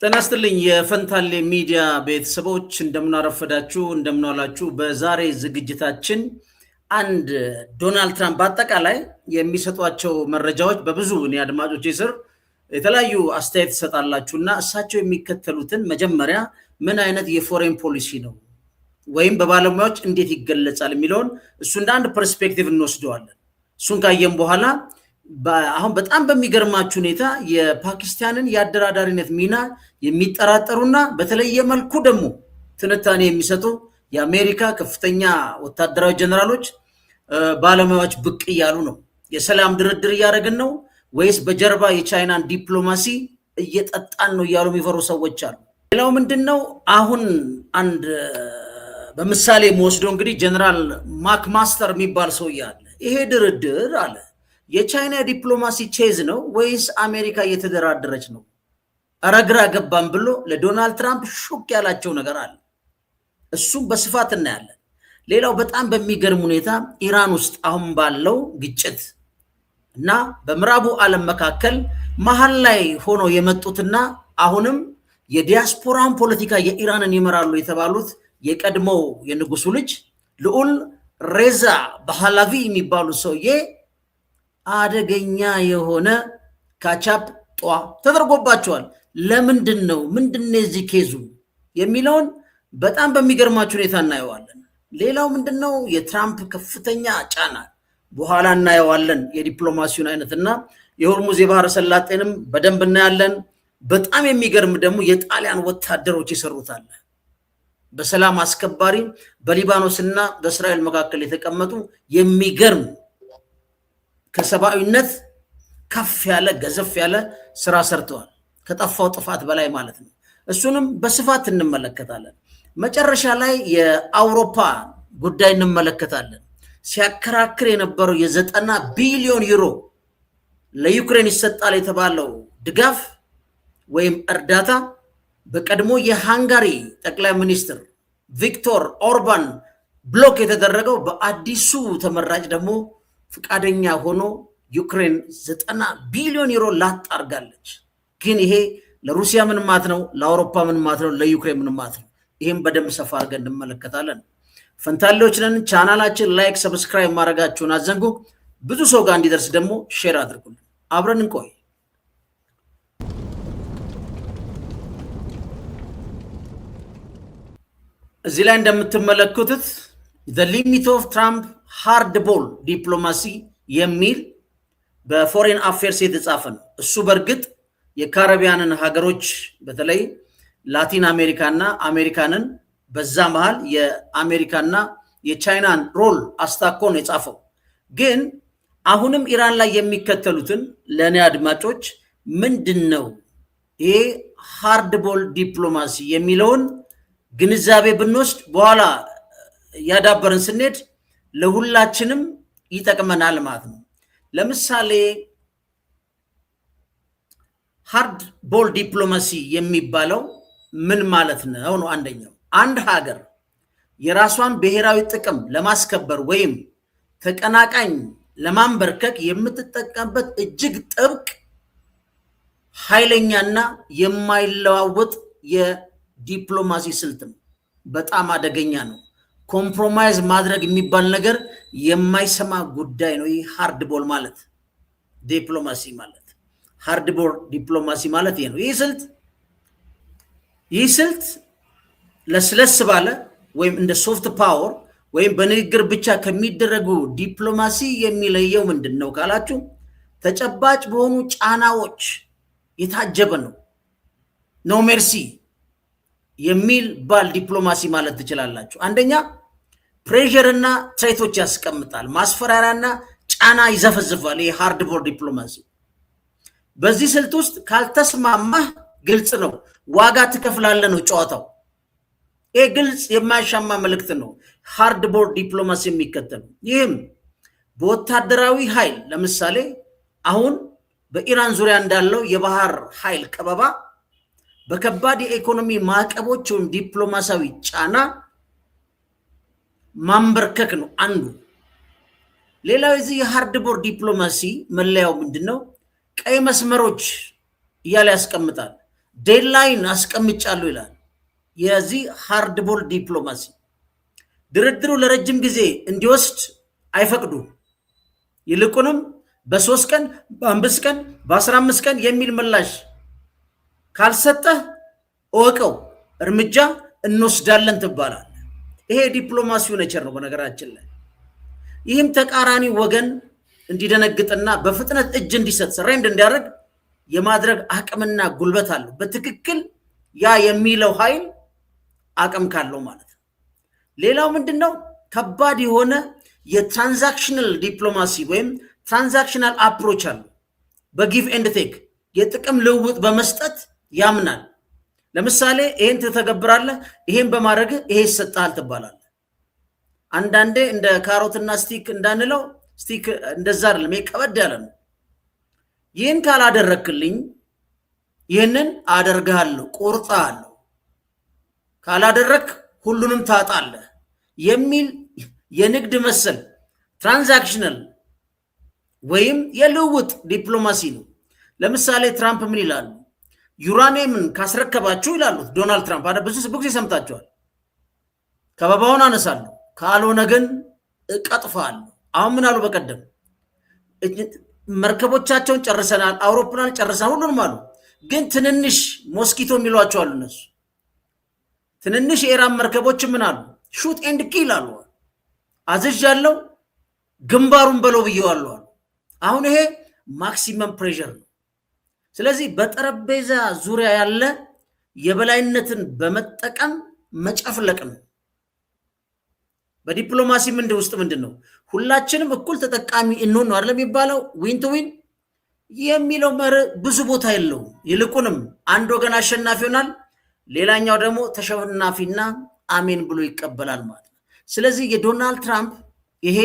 ተናስተልኝ የፈንታሌ ሚዲያ ቤተሰቦች እንደምን አረፈዳችሁ እንደምን ዋላችሁ። በዛሬ ዝግጅታችን አንድ ዶናልድ ትራምፕ በአጠቃላይ የሚሰጧቸው መረጃዎች በብዙ እኔ አድማጮች ስር የተለያዩ አስተያየት ይሰጣላችሁና እሳቸው የሚከተሉትን መጀመሪያ ምን አይነት የፎሬን ፖሊሲ ነው ወይም በባለሙያዎች እንዴት ይገለጻል የሚለውን እሱ እንደ አንድ ፐርስፔክቲቭ እንወስደዋለን። እሱን ካየን በኋላ አሁን በጣም በሚገርማችሁ ሁኔታ የፓኪስታንን የአደራዳሪነት ሚና የሚጠራጠሩና በተለየ መልኩ ደግሞ ትንታኔ የሚሰጡ የአሜሪካ ከፍተኛ ወታደራዊ ጀነራሎች ባለሙያዎች ብቅ እያሉ ነው። የሰላም ድርድር እያደረግን ነው ወይስ በጀርባ የቻይናን ዲፕሎማሲ እየጠጣን ነው እያሉ የሚፈሩ ሰዎች አሉ። ሌላው ምንድነው? አሁን አንድ በምሳሌ መወስዶ እንግዲህ ጀነራል ማክማስተር የሚባል ሰው ያለ ይሄ ድርድር አለ የቻይና ዲፕሎማሲ ቼዝ ነው ወይስ አሜሪካ እየተደራደረች ነው? አረግራ ገባም ብሎ ለዶናልድ ትራምፕ ሹክ ያላቸው ነገር አለ። እሱም በስፋት እናያለን። ሌላው በጣም በሚገርም ሁኔታ ኢራን ውስጥ አሁን ባለው ግጭት እና በምዕራቡ ዓለም መካከል መሃል ላይ ሆኖ የመጡትና አሁንም የዲያስፖራን ፖለቲካ የኢራንን ይመራሉ የተባሉት የቀድሞው የንጉሱ ልጅ ልዑል ሬዛ ባህላቪ የሚባሉ ሰውዬ አደገኛ የሆነ ካቻፕ ጧ ተደርጎባቸዋል። ለምንድን ነው የዚህ ኬዙ የሚለውን በጣም በሚገርማችሁ ሁኔታ እናየዋለን። ሌላው ምንድነው? የትራምፕ ከፍተኛ ጫና በኋላ እናየዋለን። የዲፕሎማሲውን አይነትና የሆርሙዝ የባህረ ሰላጤንም በደንብ እናያለን። በጣም የሚገርም ደግሞ የጣሊያን ወታደሮች ይሰሩታል። በሰላም አስከባሪ በሊባኖስና በእስራኤል መካከል የተቀመጡ የሚገርም ከሰብአዊነት ከፍ ያለ ገዘፍ ያለ ስራ ሰርተዋል። ከጠፋው ጥፋት በላይ ማለት ነው። እሱንም በስፋት እንመለከታለን። መጨረሻ ላይ የአውሮፓ ጉዳይ እንመለከታለን። ሲያከራክር የነበረው የ90 ቢሊዮን ዩሮ ለዩክሬን ይሰጣል የተባለው ድጋፍ ወይም እርዳታ በቀድሞ የሃንጋሪ ጠቅላይ ሚኒስትር ቪክቶር ኦርባን ብሎክ የተደረገው በአዲሱ ተመራጭ ደግሞ ፍቃደኛ ሆኖ ዩክሬን 90 ቢሊዮን ዩሮ ላጣርጋለች። ግን ይሄ ለሩሲያ ምን ማለት ነው? ለአውሮፓ ምን ማለት ነው? ለዩክሬን ምን ማለት ነው? ይሄም በደንብ ሰፋ አድርገን እንመለከታለን። ፈንታሌዎች ነን። ቻናላችን ላይክ፣ ሰብስክራይብ ማድረጋችሁን አዘንጉ። ብዙ ሰው ጋር እንዲደርስ ደግሞ ሼር አድርጉልን። አብረን እንቆይ። እዚህ ላይ እንደምትመለከቱት the limit of Trump hard ball ዲፕሎማሲ የሚል በፎሬን አፌርስ የተጻፈ ነው። እሱ በእርግጥ የካሪቢያንን ሀገሮች በተለይ ላቲን አሜሪካና አሜሪካንን በዛ መሃል የአሜሪካና የቻይናን ሮል አስታኮ ነው የጻፈው። ግን አሁንም ኢራን ላይ የሚከተሉትን ለኔ አድማጮች ምንድነው ይሄ ሃርድ ቦል ዲፕሎማሲ የሚለውን ግንዛቤ ብንወስድ በኋላ ያዳበርን ስንሄድ ለሁላችንም ይጠቅመናል ማለት ነው። ለምሳሌ ሃርድ ቦል ዲፕሎማሲ የሚባለው ምን ማለት ነው ነው? አንደኛው አንድ ሀገር የራሷን ብሔራዊ ጥቅም ለማስከበር ወይም ተቀናቃኝ ለማንበርከክ የምትጠቀምበት እጅግ ጥብቅ ኃይለኛና የማይለዋወጥ የዲፕሎማሲ ስልት ነው። በጣም አደገኛ ነው። ኮምፕሮማይዝ ማድረግ የሚባል ነገር የማይሰማ ጉዳይ ነው። ይህ ሃርድ ቦል ማለት ዲፕሎማሲ ማለት ሃርድ ቦል ዲፕሎማሲ ማለት ይሄ ነው። ይህ ስልት ለስለስ ባለ ወይም እንደ ሶፍት ፓወር ወይም በንግግር ብቻ ከሚደረጉ ዲፕሎማሲ የሚለየው ምንድነው ካላችሁ ተጨባጭ በሆኑ ጫናዎች የታጀበ ነው። ኖ ሜርሲ የሚል ባል ዲፕሎማሲ ማለት ትችላላችሁ። አንደኛ ፕሬሸር እና ትሬቶች ያስቀምጣል። ማስፈራሪያና ጫና ይዘፈዝፋል። ይሄ ሃርድ ቦል ዲፕሎማሲ። በዚህ ስልት ውስጥ ካልተስማማህ ግልጽ ነው፣ ዋጋ ትከፍላለህ ነው ጨዋታው። ይሄ ግልጽ የማያሻማ መልእክት ነው ሃርድ ቦል ዲፕሎማሲ የሚከተለው። ይህም በወታደራዊ ኃይል ለምሳሌ አሁን በኢራን ዙሪያ እንዳለው የባህር ኃይል ከበባ፣ በከባድ የኢኮኖሚ ማዕቀቦች ወይም ዲፕሎማሲያዊ ጫና ማንበርከክ ነው አንዱ። ሌላው የዚህ የሃርድ ቦል ዲፕሎማሲ መለያው ምንድነው? ቀይ መስመሮች እያለ ያስቀምጣል። ዴድላይን አስቀምጫለሁ ይላል። የዚህ ሃርድቦል ዲፕሎማሲ ድርድሩ ለረጅም ጊዜ እንዲወስድ አይፈቅዱም። ይልቁንም በ3 ቀን፣ በ5 ቀን፣ በ15 ቀን የሚል ምላሽ ካልሰጠህ እወቀው እርምጃ እንወስዳለን ትባላል። ይሄ ዲፕሎማሲው ነቸር ነው በነገራችን ላይ። ይህም ተቃራኒ ወገን እንዲደነግጥና በፍጥነት እጅ እንዲሰጥ ሰሬንድ እንዲያደርግ የማድረግ አቅምና ጉልበት አለው። በትክክል ያ የሚለው ኃይል አቅም ካለው ማለት ነው። ሌላው ምንድነው? ከባድ የሆነ የትራንዛክሽናል ዲፕሎማሲ ወይም ትራንዛክሽናል አፕሮች አለው። በጊቭ ኤንድ ቴክ የጥቅም ልውውጥ በመስጠት ያምናል። ለምሳሌ ይሄን ትተገብራለህ፣ ይሄን በማድረግ ይሄ ይሰጣል ትባላለህ። አንዳንዴ እንደ ካሮትና ስቲክ እንዳንለው ስቲክ እንደዛ አይደለም፣ ከበድ ያለ ነው። ይህን ካላደረክልኝ ይህንን አደርግሃለሁ፣ ቆርጣለሁ፣ ካላደረክ ሁሉንም ታጣለህ የሚል የንግድ መሰል ትራንዛክሽናል ወይም የልውውጥ ዲፕሎማሲ ነው። ለምሳሌ ትራምፕ ምን ይላሉ? ዩራኒየምን ካስረከባችሁ ይላሉት ዶናልድ ትራምፕ ብዙ ጊዜ ሰምታችኋል። ከበባውን አነሳለሁ፣ ካልሆነ ግን እቀጥፋለሁ። አሁን ምን አሉ? በቀደም መርከቦቻቸውን ጨርሰናል፣ አውሮፕላን ጨርሰናል፣ ሁሉንም አሉ። ግን ትንንሽ ሞስኪቶ የሚሏቸው አሉ። እነሱ ትንንሽ የኢራን መርከቦች ምን አሉ? ሹት ኤንድ ኪል አሉ። አዝዥ ያለው ግንባሩን በለው ብየዋለሁ አሉ። አሁን ይሄ ማክሲመም ፕሬሸር ነው። ስለዚህ በጠረጴዛ ዙሪያ ያለ የበላይነትን በመጠቀም መጨፍለቅ ነው። በዲፕሎማሲ ውስጥ ምንድን ነው? ሁላችንም እኩል ተጠቃሚ እንሆን ነው አይደለም የሚባለው? ዊን ቱ ዊን የሚለው መርህ ብዙ ቦታ የለውም። ይልቁንም አንድ ወገን አሸናፊ ይሆናል፣ ሌላኛው ደግሞ ተሸናፊና አሜን ብሎ ይቀበላል ማለት ነው። ስለዚህ የዶናልድ ትራምፕ ይሄ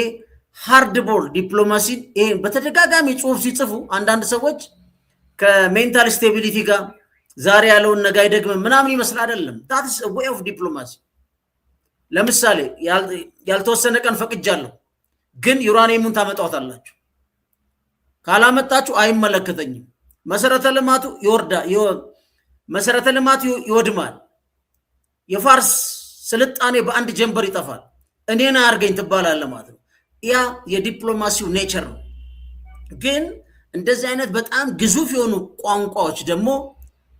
ሃርድቦል ዲፕሎማሲ ይሄ በተደጋጋሚ ጽሁፍ ሲጽፉ አንዳንድ ሰዎች ከሜንታል ስቴቢሊቲ ጋር ዛሬ ያለውን ነገ አይደግምም ምናምን ይመስል አይደለም። ታትስ ዌይ ኦፍ ዲፕሎማሲ። ለምሳሌ ያልተወሰነ ቀን ፈቅጃለሁ፣ ግን ዩራኒየሙን ታመጣውታላችሁ፣ ካላመጣችሁ አይመለከተኝም፣ መሰረተ ልማቱ ይወድማል፣ የፋርስ ስልጣኔ በአንድ ጀንበር ይጠፋል፣ እኔን አያርገኝ ትባላለህ ማለት ነው። ያ የዲፕሎማሲው ኔቸር ነው። ግን እንደዚህ አይነት በጣም ግዙፍ የሆኑ ቋንቋዎች ደግሞ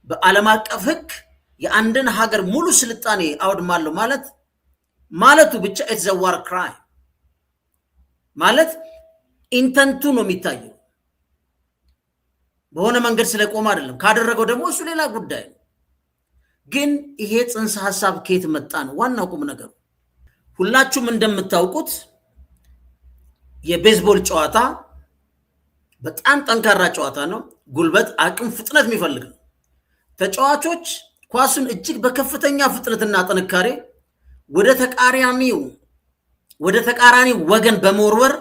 በዓለም አቀፍ ሕግ የአንድን ሀገር ሙሉ ስልጣኔ አውድማለሁ ማለቱ ብቻ ኢትስ ዘ ዋር ክራይም ማለት ኢንተንቱ ነው የሚታየው። በሆነ መንገድ ስለቆመ አይደለም። ካደረገው ደግሞ እሱ ሌላ ጉዳይ ነው። ግን ይሄ ጽንሰ ሀሳብ ከየት መጣ ነው ዋናው ቁም ነገሩ። ሁላችሁም እንደምታውቁት የቤዝቦል ጨዋታ በጣም ጠንካራ ጨዋታ ነው። ጉልበት፣ አቅም፣ ፍጥነት የሚፈልግ ነው። ተጫዋቾች ኳሱን እጅግ በከፍተኛ ፍጥነትና ጥንካሬ ወደ ተቃራኒ ወገን በመወርወር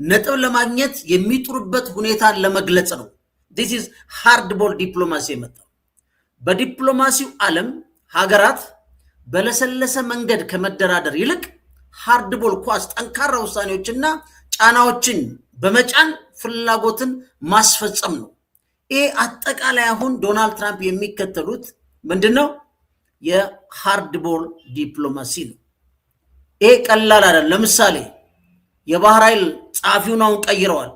ነጥብ ለማግኘት የሚጥሩበት ሁኔታን ለመግለጽ ነው። this is hardball ዲፕሎማሲ የመጣው። በዲፕሎማሲው ዓለም ሀገራት በለሰለሰ መንገድ ከመደራደር ይልቅ ሃርድቦል ኳስ ጠንካራ ውሳኔዎችና ጫናዎችን በመጫን ፍላጎትን ማስፈጸም ነው። ይሄ አጠቃላይ አሁን ዶናልድ ትራምፕ የሚከተሉት ምንድነው? የሃርድቦል ዲፕሎማሲ ነው። ይሄ ቀላል አይደለም። ለምሳሌ የባህር ኃይል ጸሐፊውን አሁን ቀይረዋል።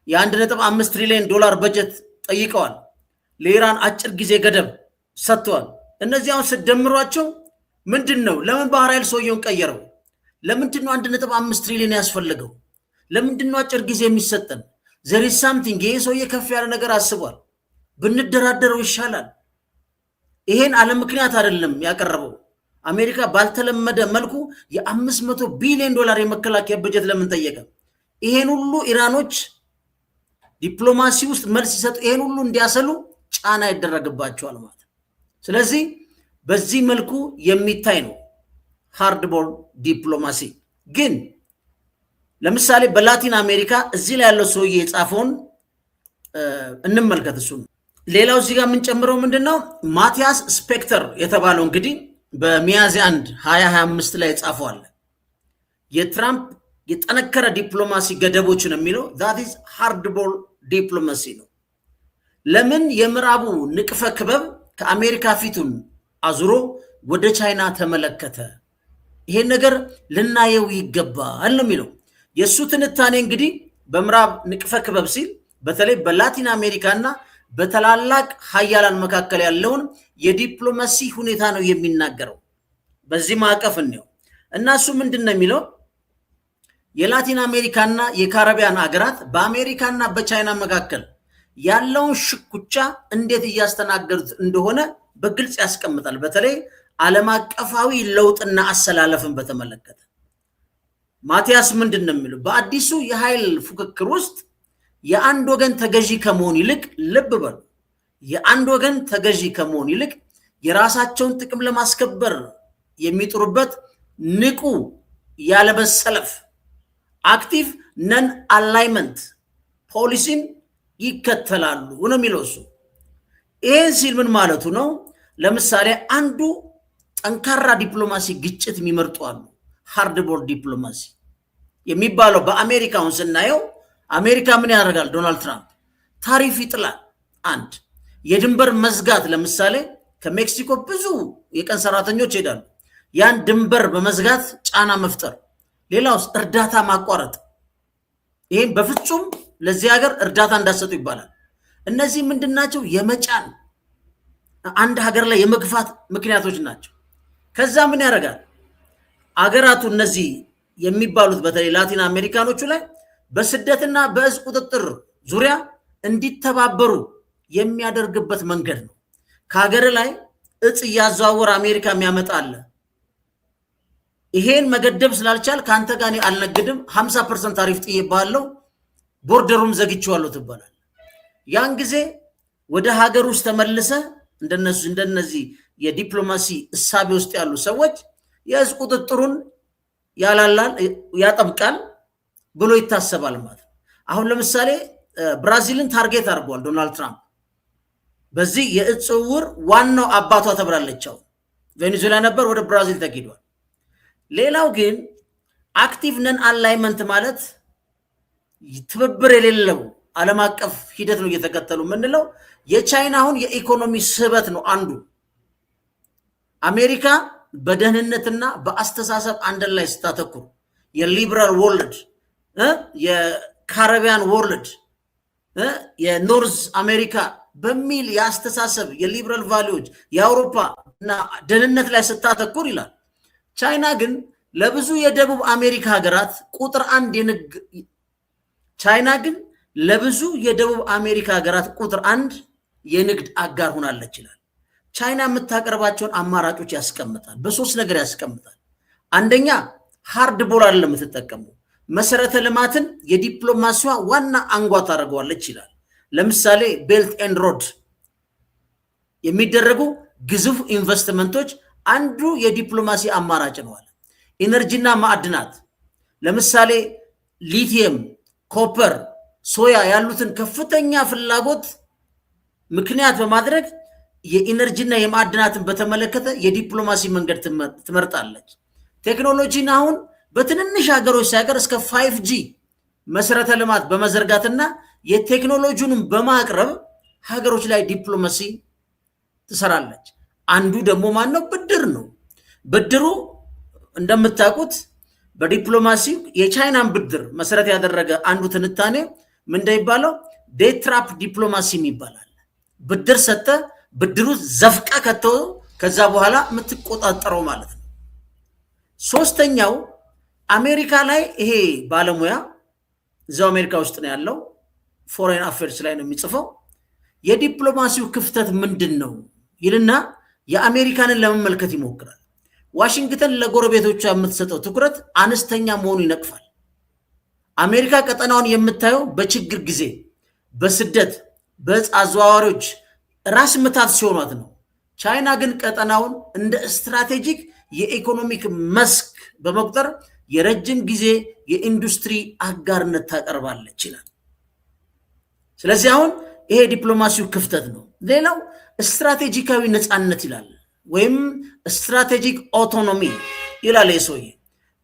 የ1.5 ትሪሊዮን ዶላር በጀት ጠይቀዋል። ለኢራን አጭር ጊዜ ገደብ ሰጥተዋል። እነዚህ አሁን ስደምሯቸው ምንድነው? ለምን ባህር ኃይል ሰውየውን ቀየረው? ለምንድነው 1.5 ትሪሊዮን ያስፈልገው? ለምንድነው አጭር ጊዜ የሚሰጠን? ዘሪ ሳምቲንግ ይሄ ሰውዬ ከፍ ያለ ነገር አስቧል። ብንደራደረው ይሻላል። ይሄን አለ ምክንያት አይደለም ያቀረበው። አሜሪካ ባልተለመደ መልኩ የ500 ቢሊዮን ዶላር የመከላከያ በጀት ለምን ጠየቀ? ይሄን ሁሉ ኢራኖች ዲፕሎማሲ ውስጥ መልስ ሲሰጡ ይሄን ሁሉ እንዲያሰሉ ጫና ይደረግባቸዋል ማለት። ስለዚህ በዚህ መልኩ የሚታይ ነው ሃርድቦል ዲፕሎማሲ። ግን ለምሳሌ በላቲን አሜሪካ እዚህ ላይ ያለው ሰውዬ የጻፈውን እንመልከት። እሱ ሌላው እዚህ ጋር የምንጨምረው ምንድነው? ማቲያስ ስፔክተር የተባለው እንግዲህ በሚያዝያ 1 2025 ላይ ጻፈዋል። የትራምፕ የጠነከረ ዲፕሎማሲ ገደቦች ነው የሚለው that is hardball ዲፕሎማሲ ነው። ለምን የምዕራቡ ንቅፈ ክበብ ከአሜሪካ ፊቱን አዙሮ ወደ ቻይና ተመለከተ። ይሄን ነገር ልናየው ይገባል ነው የሚለው የእሱ ትንታኔ። እንግዲህ በምዕራብ ንቅፈ ክበብ ሲል በተለይ በላቲን አሜሪካና በተላላቅ ሀያላን መካከል ያለውን የዲፕሎማሲ ሁኔታ ነው የሚናገረው። በዚህ ማዕቀፍ ነው እና እሱ ምንድን ነው የሚለው የላቲን አሜሪካና የካሪቢያን ሀገራት በአሜሪካና በቻይና መካከል ያለውን ሽኩቻ እንዴት እያስተናገዱት እንደሆነ በግልጽ ያስቀምጣል። በተለይ ዓለም አቀፋዊ ለውጥና አሰላለፍን በተመለከተ ማቲያስ ምንድን ነው የሚለው በአዲሱ የኃይል ፉክክር ውስጥ የአንድ ወገን ተገዢ ከመሆን ይልቅ ልብ በሉ የአንድ ወገን ተገዢ ከመሆን ይልቅ የራሳቸውን ጥቅም ለማስከበር የሚጥሩበት ንቁ ያለመሰለፍ አክቲቭ ነን አላይመንት ፖሊሲን ይከተላሉ ነው የሚለው እሱ። ይሄን ሲል ምን ማለቱ ነው? ለምሳሌ አንዱ ጠንካራ ዲፕሎማሲ ግጭት የሚመርጡ አሉ። ሃርድ ቦርድ ዲፕሎማሲ የሚባለው በአሜሪካውን ስናየው አሜሪካ ምን ያደርጋል? ዶናልድ ትራምፕ ታሪፍ ይጥላል። አንድ የድንበር መዝጋት፣ ለምሳሌ ከሜክሲኮ ብዙ የቀን ሰራተኞች ይሄዳሉ። ያን ድንበር በመዝጋት ጫና መፍጠር። ሌላውስ እርዳታ ማቋረጥ። ይሄን በፍጹም ለዚህ ሀገር እርዳታ እንዳሰጡ ይባላል። እነዚህ ምንድናቸው? የመጫን አንድ ሀገር ላይ የመግፋት ምክንያቶች ናቸው። ከዛ ምን ያደርጋል? አገራቱ እነዚህ የሚባሉት በተለይ ላቲን አሜሪካኖቹ ላይ በስደትና በእጽ ቁጥጥር ዙሪያ እንዲተባበሩ የሚያደርግበት መንገድ ነው። ከሀገር ላይ እጽ እያዘዋወረ አሜሪካ የሚያመጣል። ይሄን መገደብ ስላልቻል ከአንተ ጋር አልነግድም 50% ታሪፍ ጥዬብሃለሁ፣ ቦርደሩም ዘግቼዋለሁ ትባላል። ያን ጊዜ ወደ ሀገር ውስጥ ተመልሰ እንደነዚህ የዲፕሎማሲ እሳቤ ውስጥ ያሉ ሰዎች የእጽ ቁጥጥሩን ያጠብቃል ብሎ ይታሰባል ማለት ነው። አሁን ለምሳሌ ብራዚልን ታርጌት አድርጓል ዶናልድ ትራምፕ። በዚህ የእጽ ዝውውር ዋናው አባቷ ተብላለች። ቬኔዙዌላ ነበር፣ ወደ ብራዚል ተኪዷል። ሌላው ግን አክቲቭ ነን አላይመንት ማለት ትብብር የሌለው ዓለም አቀፍ ሂደት ነው እየተከተሉ የምንለው። የቻይና አሁን የኢኮኖሚ ስበት ነው አንዱ። አሜሪካ በደህንነትና በአስተሳሰብ አንድ ላይ ስታተኩር የሊበራል ወርልድ፣ የካሪቢያን ወርልድ፣ የኖርዝ አሜሪካ በሚል የአስተሳሰብ የሊበራል ቫሊዎች የአውሮፓ እና ደህንነት ላይ ስታተኩር ይላል። ቻይና ግን ለብዙ የደቡብ አሜሪካ ሀገራት ቁጥር አንድ የንግድ አጋር ሆናለች ይላል። ቻይና የምታቀርባቸውን አማራጮች ያስቀምጣል። በሶስት ነገር ያስቀምጣል። አንደኛ ሃርድ ቦል አይደለም የምትጠቀመው፣ መሰረተ ልማትን የዲፕሎማሲዋ ዋና አንጓ ታደርገዋለች ይላል። ለምሳሌ ቤልት ኤንድ ሮድ የሚደረጉ ግዙፍ ኢንቨስትመንቶች አንዱ የዲፕሎማሲ አማራጭ ነው አለ። ኢነርጂና ማዕድናት ለምሳሌ ሊቲየም፣ ኮፐር፣ ሶያ ያሉትን ከፍተኛ ፍላጎት ምክንያት በማድረግ የኢነርጂና የማዕድናትን በተመለከተ የዲፕሎማሲ መንገድ ትመርጣለች። ቴክኖሎጂን አሁን በትንንሽ ሀገሮች ሳይቀር እስከ 5G መሰረተ ልማት በመዘርጋትና የቴክኖሎጂውንም በማቅረብ ሀገሮች ላይ ዲፕሎማሲ ትሰራለች። አንዱ ደግሞ ማነው? ብድር ነው። ብድሩ እንደምታውቁት በዲፕሎማሲ የቻይናን ብድር መሰረት ያደረገ አንዱ ትንታኔ ምን እንደሚባለው ዴት ትራፕ ዲፕሎማሲ ይባላል። ብድር ሰጠ፣ ብድሩ ዘፍቃ ከተው ከዛ በኋላ የምትቆጣጠረው ማለት ነው። ሶስተኛው አሜሪካ ላይ ይሄ ባለሙያ እዛው አሜሪካ ውስጥ ነው ያለው፣ ፎሬን አፌርስ ላይ ነው የሚጽፈው። የዲፕሎማሲው ክፍተት ምንድን ነው ይልና የአሜሪካንን ለመመልከት ይሞክራል። ዋሽንግተን ለጎረቤቶቿ የምትሰጠው ትኩረት አነስተኛ መሆኑ ይነቅፋል። አሜሪካ ቀጠናውን የምታየው በችግር ጊዜ፣ በስደት፣ በእጽ አዘዋዋሪዎች ራስ ምታት ሲሆኗት ነው። ቻይና ግን ቀጠናውን እንደ ስትራቴጂክ የኢኮኖሚክ መስክ በመቁጠር የረጅም ጊዜ የኢንዱስትሪ አጋርነት ታቀርባለች ይላል። ስለዚህ አሁን ይሄ ዲፕሎማሲው ክፍተት ነው። ሌላው ስትራቴጂካዊ ነፃነት ይላል፣ ወይም ስትራቴጂክ ኦቶኖሚ ይላል። የሰውዬ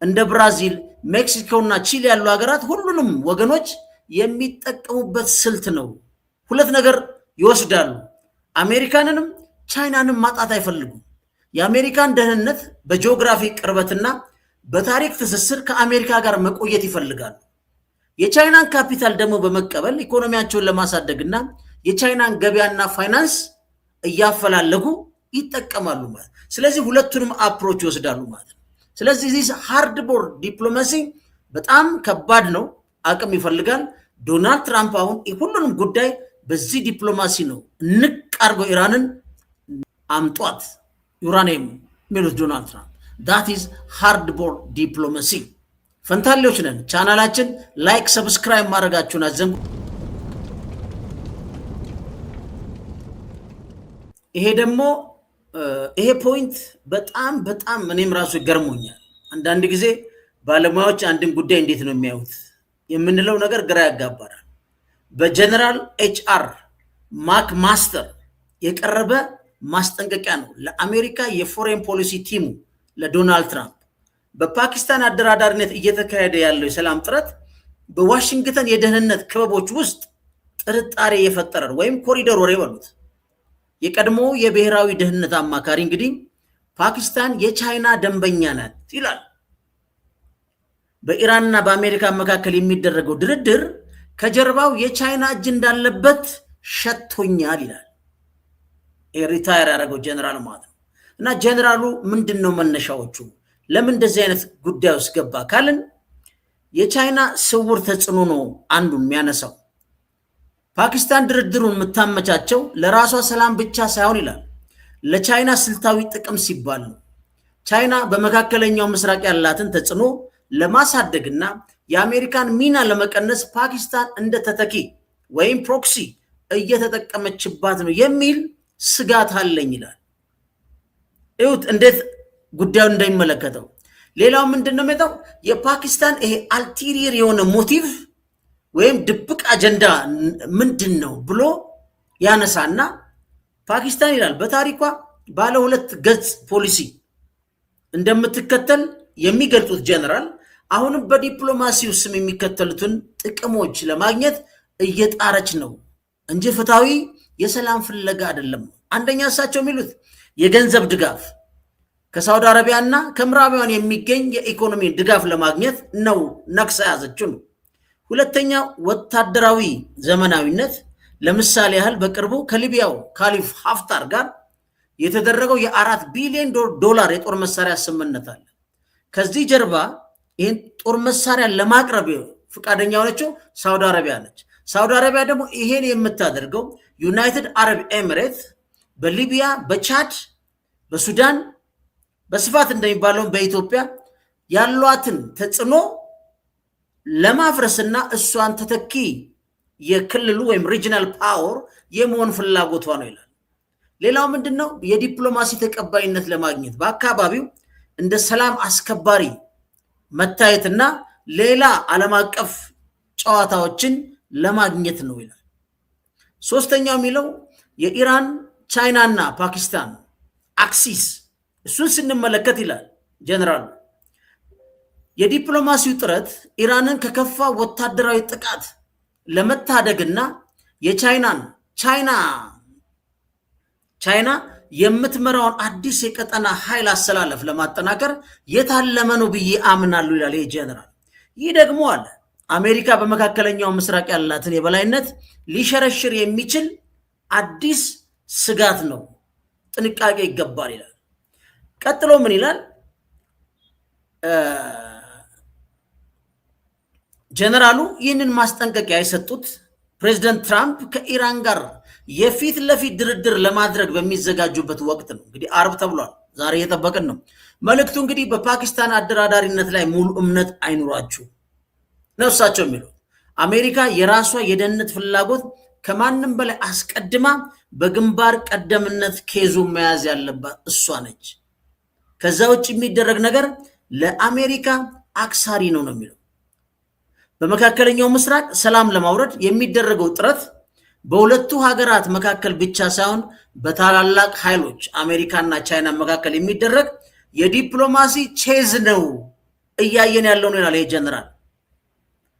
እንደ ብራዚል፣ ሜክሲኮ እና ቺሊ ያሉ ሀገራት ሁሉንም ወገኖች የሚጠቀሙበት ስልት ነው። ሁለት ነገር ይወስዳሉ፣ አሜሪካንንም ቻይናንም ማጣት አይፈልጉም። የአሜሪካን ደህንነት በጂኦግራፊ ቅርበትና በታሪክ ትስስር ከአሜሪካ ጋር መቆየት ይፈልጋሉ። የቻይናን ካፒታል ደግሞ በመቀበል ኢኮኖሚያቸውን ለማሳደግና የቻይናን ገበያና ፋይናንስ እያፈላለጉ ይጠቀማሉ ማለት። ስለዚህ ሁለቱንም አፕሮች ይወስዳሉ ማለት። ስለዚህ ዚስ ሃርድ ቦርድ ዲፕሎማሲ በጣም ከባድ ነው፣ አቅም ይፈልጋል። ዶናልድ ትራምፕ አሁን ሁሉንም ጉዳይ በዚህ ዲፕሎማሲ ነው ንቅ አድርገው ኢራንን አምጧት ዩራኒየም የሚሉት ዶናልድ ትራምፕ። ዳት ኢዝ ሃርድ ቦርድ ዲፕሎማሲ። ፈንታሌዎች ነን። ቻናላችን ላይክ፣ ሰብስክራይብ ማድረጋችሁን አዘንጉ። ይሄ ደግሞ ይሄ ፖይንት በጣም በጣም እኔም ራሱ ይገርሞኛል። አንዳንድ ጊዜ ባለሙያዎች አንድን ጉዳይ እንዴት ነው የሚያዩት የምንለው ነገር ግራ ያጋባራል። በጀነራል ኤችአር ማክ ማስተር የቀረበ ማስጠንቀቂያ ነው ለአሜሪካ የፎሬን ፖሊሲ ቲሙ ለዶናልድ ትራምፕ። በፓኪስታን አደራዳሪነት እየተካሄደ ያለው የሰላም ጥረት በዋሽንግተን የደህንነት ክበቦች ውስጥ ጥርጣሬ የፈጠረ ወይም ኮሪደር ወሬ በሉት። የቀድሞ የብሔራዊ ደህንነት አማካሪ እንግዲህ ፓኪስታን የቻይና ደንበኛ ናት ይላል። በኢራንና በአሜሪካ መካከል የሚደረገው ድርድር ከጀርባው የቻይና እጅ እንዳለበት ሸቶኛል ይላል ሪታየር ያደረገው ጀነራል ማለት ነው። እና ጀነራሉ ምንድን ነው መነሻዎቹ? ለምን እንደዚህ አይነት ጉዳይ ውስጥ ገባ ካልን የቻይና ስውር ተጽዕኖ ነው አንዱን የሚያነሳው። ፓኪስታን ድርድሩን የምታመቻቸው ለራሷ ሰላም ብቻ ሳይሆን ይላል ለቻይና ስልታዊ ጥቅም ሲባል ነው። ቻይና በመካከለኛው ምስራቅ ያላትን ተጽዕኖ ለማሳደግና የአሜሪካን ሚና ለመቀነስ ፓኪስታን እንደ ተተኪ ወይም ፕሮክሲ እየተጠቀመችባት ነው የሚል ስጋት አለኝ ይላል። እዩት እንዴት ጉዳዩን እንደሚመለከተው። ሌላው ምንድን ነው የሚለው የፓኪስታን ይሄ አልቴሪየር የሆነ ሞቲቭ ወይም ድብቅ አጀንዳ ምንድን ነው ብሎ ያነሳና ፓኪስታን ይላል በታሪኳ ባለ 2 ገጽ ፖሊሲ እንደምትከተል የሚገልጹት ጀነራል አሁንም በዲፕሎማሲው ስም የሚከተሉትን ጥቅሞች ለማግኘት እየጣረች ነው እንጂ ፍትሃዊ የሰላም ፍለጋ አይደለም። አንደኛ እሳቸው የሚሉት የገንዘብ ድጋፍ ከሳውዲ አረቢያና ከምዕራባውያን የሚገኝ የኢኮኖሚ ድጋፍ ለማግኘት ነው ነክሳ ያዘችው ነው። ሁለተኛ ወታደራዊ ዘመናዊነት። ለምሳሌ ያህል በቅርቡ ከሊቢያው ካሊፍ ሀፍታር ጋር የተደረገው የ4 ቢሊዮን ዶላር የጦር መሳሪያ ስምምነት አለ። ከዚህ ጀርባ ይህን ጦር መሳሪያ ለማቅረብ ፈቃደኛ ሆነችው ሳውዲ አረቢያ ነች። ሳውዲ አረቢያ ደግሞ ይሄን የምታደርገው ዩናይትድ አረብ ኤሚሬት በሊቢያ፣ በቻድ፣ በሱዳን በስፋት እንደሚባለው በኢትዮጵያ ያሏትን ተጽዕኖ ለማፍረስና እሷን ተተኪ የክልሉ ወይም ሪጂናል ፓወር የመሆን ፍላጎቷ ነው ይላል። ሌላው ምንድነው የዲፕሎማሲ ተቀባይነት ለማግኘት በአካባቢው እንደ ሰላም አስከባሪ መታየትና ሌላ ዓለም አቀፍ ጨዋታዎችን ለማግኘት ነው ይላል። ሶስተኛው የሚለው የኢራን ቻይናና ፓኪስታን አክሲስ እሱን ስንመለከት ይላል ጀነራሉ የዲፕሎማሲው ጥረት ኢራንን ከከፋ ወታደራዊ ጥቃት ለመታደግና ቻይና የምትመራውን አዲስ የቀጠና ኃይል አሰላለፍ ለማጠናከር የታለመ ነው ብዬ አምናለሁ ይላል ይህ ጀነራል። ይህ ደግሞ አለ አሜሪካ በመካከለኛው ምስራቅ ያላትን የበላይነት ሊሸረሽር የሚችል አዲስ ስጋት ነው፣ ጥንቃቄ ይገባል ይላል። ቀጥሎ ምን ይላል ጀነራሉ? ይህንን ማስጠንቀቂያ የሰጡት ፕሬዚደንት ትራምፕ ከኢራን ጋር የፊት ለፊት ድርድር ለማድረግ በሚዘጋጁበት ወቅት ነው። እንግዲህ አርብ ተብሏል፣ ዛሬ እየጠበቅን ነው። መልእክቱ እንግዲህ በፓኪስታን አደራዳሪነት ላይ ሙሉ እምነት አይኑራችሁ ነው እሳቸው የሚሉት። አሜሪካ የራሷ የደህንነት ፍላጎት ከማንም በላይ አስቀድማ በግንባር ቀደምነት ኬዙ መያዝ ያለባት እሷ ነች። ከዛ ውጭ የሚደረግ ነገር ለአሜሪካ አክሳሪ ነው ነው የሚለው። በመካከለኛው ምስራቅ ሰላም ለማውረድ የሚደረገው ጥረት በሁለቱ ሀገራት መካከል ብቻ ሳይሆን በታላላቅ ኃይሎች አሜሪካና ቻይና መካከል የሚደረግ የዲፕሎማሲ ቼዝ ነው እያየን ያለው ነው ይላል ጀነራል።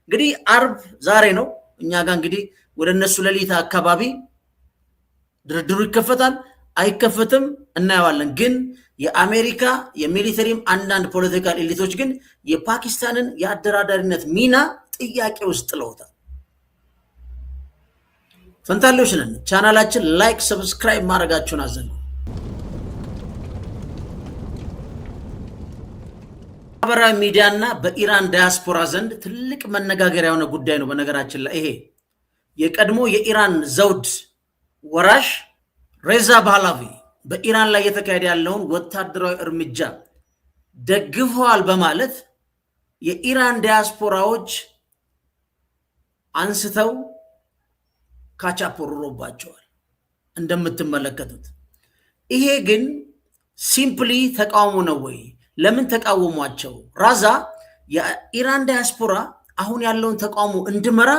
እንግዲህ አርብ ዛሬ ነው፣ እኛ ጋር እንግዲህ ወደ እነሱ ሌሊት አካባቢ ድርድሩ ይከፈታል። አይከፈትም እናየዋለን። ግን የአሜሪካ የሚሊተሪም አንዳንድ ፖለቲካል ኤሊቶች ግን የፓኪስታንን የአደራዳሪነት ሚና ጥያቄ ውስጥ ጥለውታል። ፈንታሌዎች ነን። ቻናላችን ላይክ፣ ሰብስክራይብ ማድረጋችሁን አዘኑ። ማህበራዊ ሚዲያና በኢራን ዳያስፖራ ዘንድ ትልቅ መነጋገሪያ የሆነ ጉዳይ ነው። በነገራችን ላይ ይሄ የቀድሞ የኢራን ዘውድ ወራሽ ሬዛ ፓህላቪ በኢራን ላይ የተካሄደ ያለውን ወታደራዊ እርምጃ ደግፈዋል በማለት የኢራን ዳያስፖራዎች አንስተው ካቻፖሩባቸዋል እንደምትመለከቱት። ይሄ ግን ሲምፕሊ ተቃውሞ ነው ወይ? ለምን ተቃወሟቸው? ራዛ የኢራን ዳያስፖራ አሁን ያለውን ተቃውሞ እንድመራ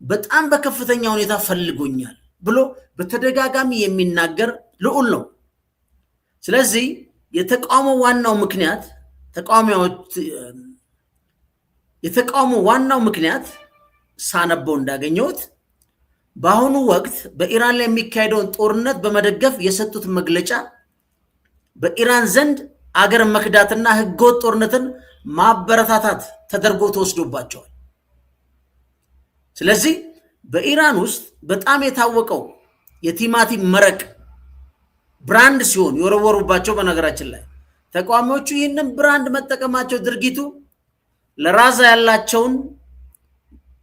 በጣም በከፍተኛ ሁኔታ ፈልጎኛል ብሎ በተደጋጋሚ የሚናገር ልዑል ነው። ስለዚህ የተቃውሞ ዋናው ምክንያት ሳነበው እንዳገኘሁት በአሁኑ ወቅት በኢራን ላይ የሚካሄደውን ጦርነት በመደገፍ የሰጡት መግለጫ በኢራን ዘንድ አገር መክዳትና ህገወጥ ጦርነትን ማበረታታት ተደርጎ ተወስዶባቸዋል። ስለዚህ በኢራን ውስጥ በጣም የታወቀው የቲማቲም መረቅ ብራንድ ሲሆን የወረወሩባቸው። በነገራችን ላይ ተቃዋሚዎቹ ይህንን ብራንድ መጠቀማቸው ድርጊቱ ለራዛ ያላቸውን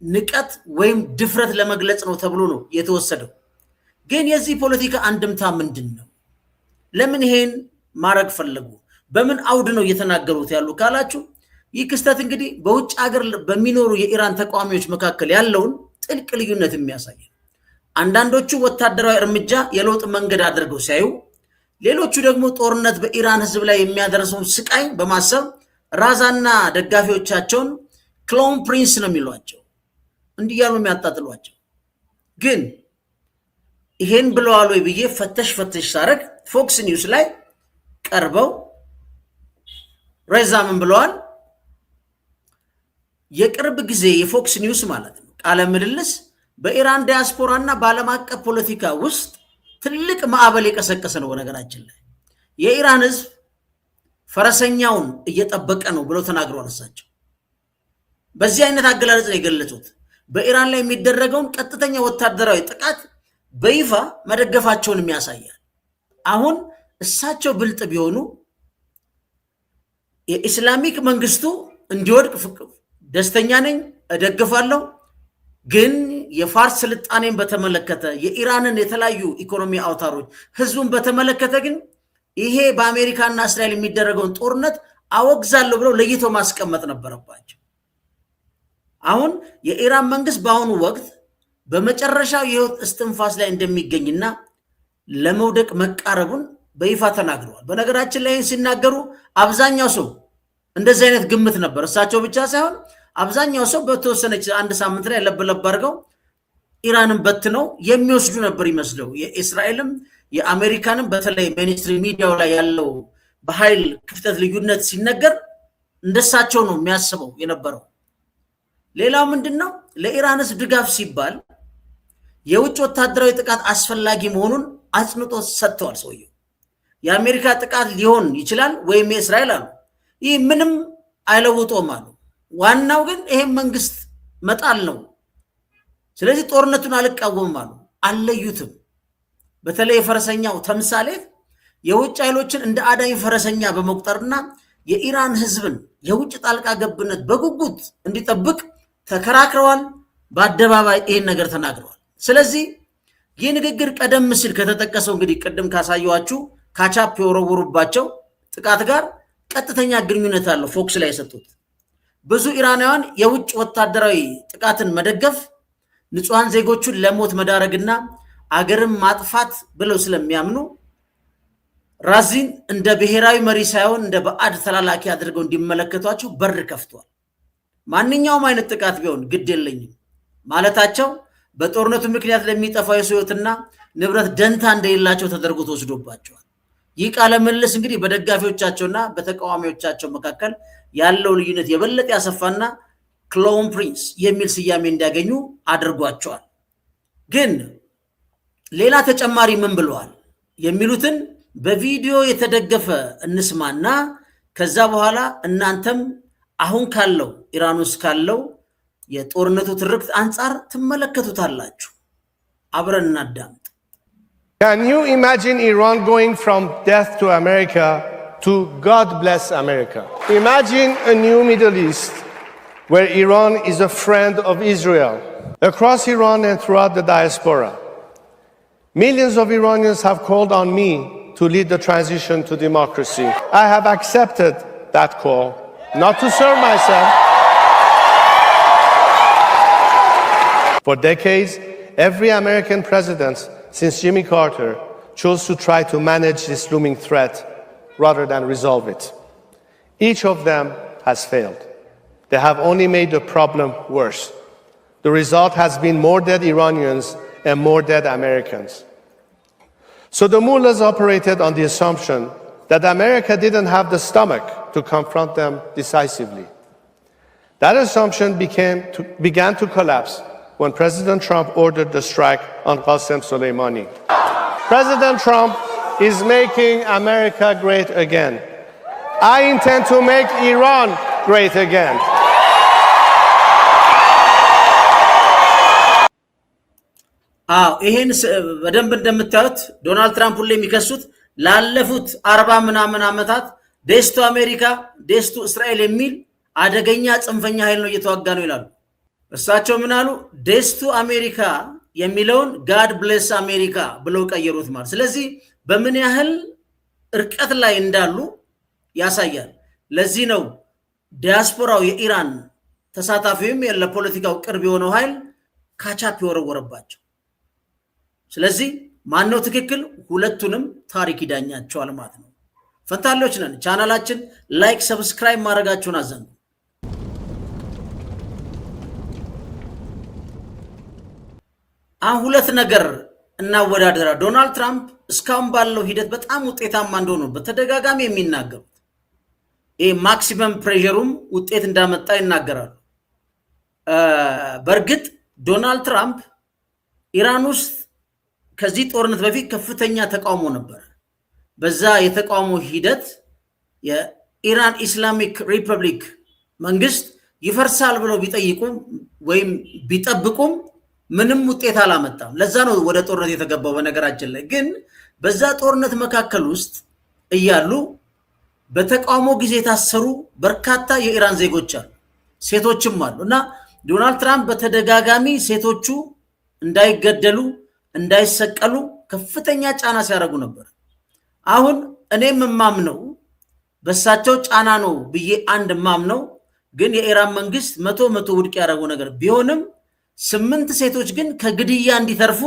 ንቀት ወይም ድፍረት ለመግለጽ ነው ተብሎ ነው የተወሰደው። ግን የዚህ ፖለቲካ አንድምታ ምንድን ነው? ለምን ይሄን ማድረግ ፈለጉ? በምን አውድ ነው እየተናገሩት ያሉ ካላችሁ፣ ይህ ክስተት እንግዲህ በውጭ ሀገር በሚኖሩ የኢራን ተቃዋሚዎች መካከል ያለውን ጥልቅ ልዩነት የሚያሳይ ነው። አንዳንዶቹ ወታደራዊ እርምጃ የለውጥ መንገድ አድርገው ሲያዩ፣ ሌሎቹ ደግሞ ጦርነት በኢራን ህዝብ ላይ የሚያደርሰውን ስቃይ በማሰብ ራዛና ደጋፊዎቻቸውን ክሎን ፕሪንስ ነው የሚሏቸው፣ እንዲህ ያሉ የሚያጣጥሏቸው። ግን ይሄን ብለዋል ወይ ብዬ ፈተሽ ሳረግ ፎክስ ኒውስ ላይ ቀርበው ሬዛ ምን ብለዋል? የቅርብ ጊዜ የፎክስ ኒውስ ማለት ነው ቃለ ምልልስ በኢራን ዲያስፖራ እና በዓለም አቀፍ ፖለቲካ ውስጥ ትልቅ ማዕበል የቀሰቀሰ ነው። በነገራችን ላይ የኢራን ህዝብ ፈረሰኛውን እየጠበቀ ነው ብለው ተናግረዋል። እሳቸው በዚህ አይነት አገላለጽ ነው የገለጹት። በኢራን ላይ የሚደረገውን ቀጥተኛ ወታደራዊ ጥቃት በይፋ መደገፋቸውን ያሳያል። አሁን እሳቸው ብልጥ ቢሆኑ የኢስላሚክ መንግስቱ እንዲወድቅ ደስተኛ ነኝ፣ እደግፋለሁ። ግን የፋርስ ስልጣኔን በተመለከተ የኢራንን የተለያዩ ኢኮኖሚ አውታሮች ህዝቡን በተመለከተ ግን ይሄ በአሜሪካና እስራኤል የሚደረገውን ጦርነት አወግዛለሁ ብለው ለይቶ ማስቀመጥ ነበረባቸው። አሁን የኢራን መንግስት በአሁኑ ወቅት በመጨረሻው የህይወት እስትንፋስ ላይ እንደሚገኝና ለመውደቅ መቃረቡን በይፋ ተናግረዋል። በነገራችን ላይ ሲናገሩ አብዛኛው ሰው እንደዚህ አይነት ግምት ነበር። እሳቸው ብቻ ሳይሆን አብዛኛው ሰው በተወሰነች አንድ ሳምንት ላይ ለበለብ አድርገው ኢራንን በትነው የሚወስዱ ነበር ይመስለው። የእስራኤልም የአሜሪካንም በተለይ ሚኒስትሪ ሚዲያው ላይ ያለው በኃይል ክፍተት ልዩነት ሲነገር እንደሳቸው ነው የሚያስበው የነበረው። ሌላው ምንድነው? ለኢራን ህዝብ ድጋፍ ሲባል የውጭ ወታደራዊ ጥቃት አስፈላጊ መሆኑን አጽንቶ ሰጥተዋል። ሰውየው የአሜሪካ ጥቃት ሊሆን ይችላል ወይም የእስራኤል አሉ፣ ይህ ምንም አይለውጦም አሉ። ዋናው ግን ይሄን መንግስት መጣል ነው። ስለዚህ ጦርነቱን አልቃወምም አሉ። አልለዩትም። በተለይ የፈረሰኛው ተምሳሌት የውጭ ኃይሎችን እንደ አዳኝ ፈረሰኛ በመቁጠርና የኢራን ህዝብን የውጭ ጣልቃ ገብነት በጉጉት እንዲጠብቅ ተከራክረዋል። በአደባባይ ይህን ነገር ተናግረዋል። ስለዚህ ይህ ንግግር ቀደም ሲል ከተጠቀሰው እንግዲህ ቅድም ካሳየኋችሁ ካቻፕ የወረወሩባቸው ጥቃት ጋር ቀጥተኛ ግንኙነት አለው። ፎክስ ላይ የሰጡት ብዙ ኢራናውያን የውጭ ወታደራዊ ጥቃትን መደገፍ ንጹሃን ዜጎቹን ለሞት መዳረግና አገርን ማጥፋት ብለው ስለሚያምኑ ራዚን እንደ ብሔራዊ መሪ ሳይሆን እንደ ባዕድ ተላላኪ አድርገው እንዲመለከቷቸው በር ከፍቷል። ማንኛውም አይነት ጥቃት ቢሆን ግድ የለኝም ማለታቸው በጦርነቱ ምክንያት ለሚጠፋው የሰው ሕይወትና ንብረት ደንታ እንደሌላቸው ተደርጎ ተወስዶባቸዋል። ይህ ቃለ ምልልስ እንግዲህ በደጋፊዎቻቸውና በተቃዋሚዎቻቸው መካከል ያለው ልዩነት የበለጠ ያሰፋና ክሎን ፕሪንስ የሚል ስያሜ እንዲያገኙ አድርጓቸዋል። ግን ሌላ ተጨማሪ ምን ብለዋል? የሚሉትን በቪዲዮ የተደገፈ እንስማና ከዛ በኋላ እናንተም አሁን ካለው ኢራን ውስጥ ካለው የጦርነቱ ትርክት አንጻር ትመለከቱታላችሁ። አብረን እናዳምጥ። Can you imagine Iran going from death to America to God bless America? Imagine a new Middle East where Iran is a friend of Israel. Across Iran and throughout the diaspora, millions of Iranians have called on me to lead the transition to democracy. I have accepted that call, not to serve myself. For decades, every American president since Jimmy Carter chose to try to manage this looming threat rather than resolve it. Each of them has failed. They have only made the problem worse. The result has been more dead Iranians and more dead Americans. So the mullahs operated on the assumption that America didn't have the stomach to confront them decisively. That assumption began to collapse when President Trump ordered the strike on Qasem Soleimani. President Trump is making America great again. I intend to make Iran great again. ይሄን በደንብ እንደምታዩት ዶናልድ ትራምፕ ሁሌ የሚከሱት ላለፉት 40 ምናምን ዓመታት ዴስቱ አሜሪካ ዴስቱ እስራኤል የሚል አደገኛ ጽንፈኛ ኃይል ነው እየተዋጋ ነው ይላሉ። እሳቸው ምን አሉ? ዴስቱ አሜሪካ የሚለውን ጋድ ብሌስ አሜሪካ ብለው ቀየሩት ማለት። ስለዚህ በምን ያህል እርቀት ላይ እንዳሉ ያሳያል። ለዚህ ነው ዲያስፖራው የኢራን ተሳታፊውም ለፖለቲካው ቅርብ የሆነው ኃይል ካቻፕ የወረወረባቸው። ስለዚህ ማነው ትክክል? ሁለቱንም ታሪክ ይዳኛቸዋል ማለት ነው። ፈንታሌዎች ነን። ቻናላችን ላይክ፣ ሰብስክራይብ ማድረጋችሁን አዘንጉ። አሁን ሁለት ነገር እናወዳደራ። ዶናልድ ትራምፕ እስካሁን ባለው ሂደት በጣም ውጤታማ እንደሆኑ በተደጋጋሚ የሚናገሩት ይሄ ማክሲመም ፕሬሸሩም ውጤት እንዳመጣ ይናገራሉ። በእርግጥ ዶናልድ ትራምፕ ኢራን ውስጥ ከዚህ ጦርነት በፊት ከፍተኛ ተቃውሞ ነበር። በዛ የተቃውሞ ሂደት የኢራን ኢስላሚክ ሪፐብሊክ መንግስት ይፈርሳል ብለው ቢጠይቁም ወይም ቢጠብቁም ምንም ውጤት አላመጣም። ለዛ ነው ወደ ጦርነት የተገባው። በነገራችን ላይ ግን በዛ ጦርነት መካከል ውስጥ እያሉ በተቃውሞ ጊዜ የታሰሩ በርካታ የኢራን ዜጎች አሉ፣ ሴቶችም አሉ። እና ዶናልድ ትራምፕ በተደጋጋሚ ሴቶቹ እንዳይገደሉ እንዳይሰቀሉ ከፍተኛ ጫና ሲያደርጉ ነበር። አሁን እኔም ማምነው በሳቸው ጫና ነው ብዬ አንድ ማምነው ግን የኢራን መንግስት መቶ ውድቅ ያደረገው ነገር ቢሆንም 8 ሴቶች ግን ከግድያ እንዲተርፉ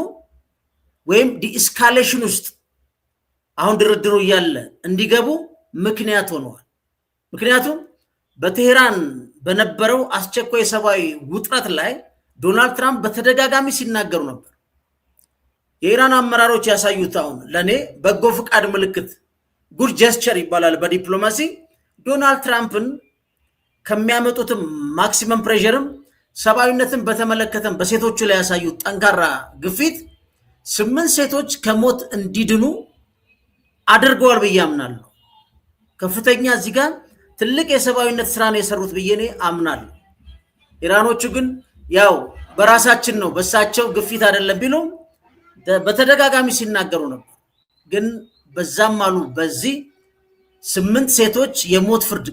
ወይም ዲስካሌሽን ውስጥ አሁን ድርድሩ እያለ እንዲገቡ ምክንያት ሆነዋል። ምክንያቱም በቴህራን በነበረው አስቸኳይ ሰብአዊ ውጥረት ላይ ዶናልድ ትራምፕ በተደጋጋሚ ሲናገሩ ነበር። የኢራን አመራሮች ያሳዩት አሁን ለኔ በጎ ፍቃድ ምልክት ጉድ ጀስቸር ይባላል በዲፕሎማሲ ዶናልድ ትራምፕን ከሚያመጡትም ማክሲመም ፕሬሸርም ሰብአዊነትን በተመለከተም በሴቶቹ ላይ ያሳዩት ጠንካራ ግፊት 8 ሴቶች ከሞት እንዲድኑ አድርገዋል ብዬ አምናለሁ። ከፍተኛ እዚህ ጋር ትልቅ የሰብአዊነት ስራ ነው የሰሩት ብዬ እኔ አምናለሁ። ኢራኖቹ ግን ያው በራሳችን ነው በሳቸው ግፊት አይደለም ቢሉም በተደጋጋሚ ሲናገሩ ነበር። ግን በዛም አሉ በዚህ 8 ሴቶች የሞት ፍርድ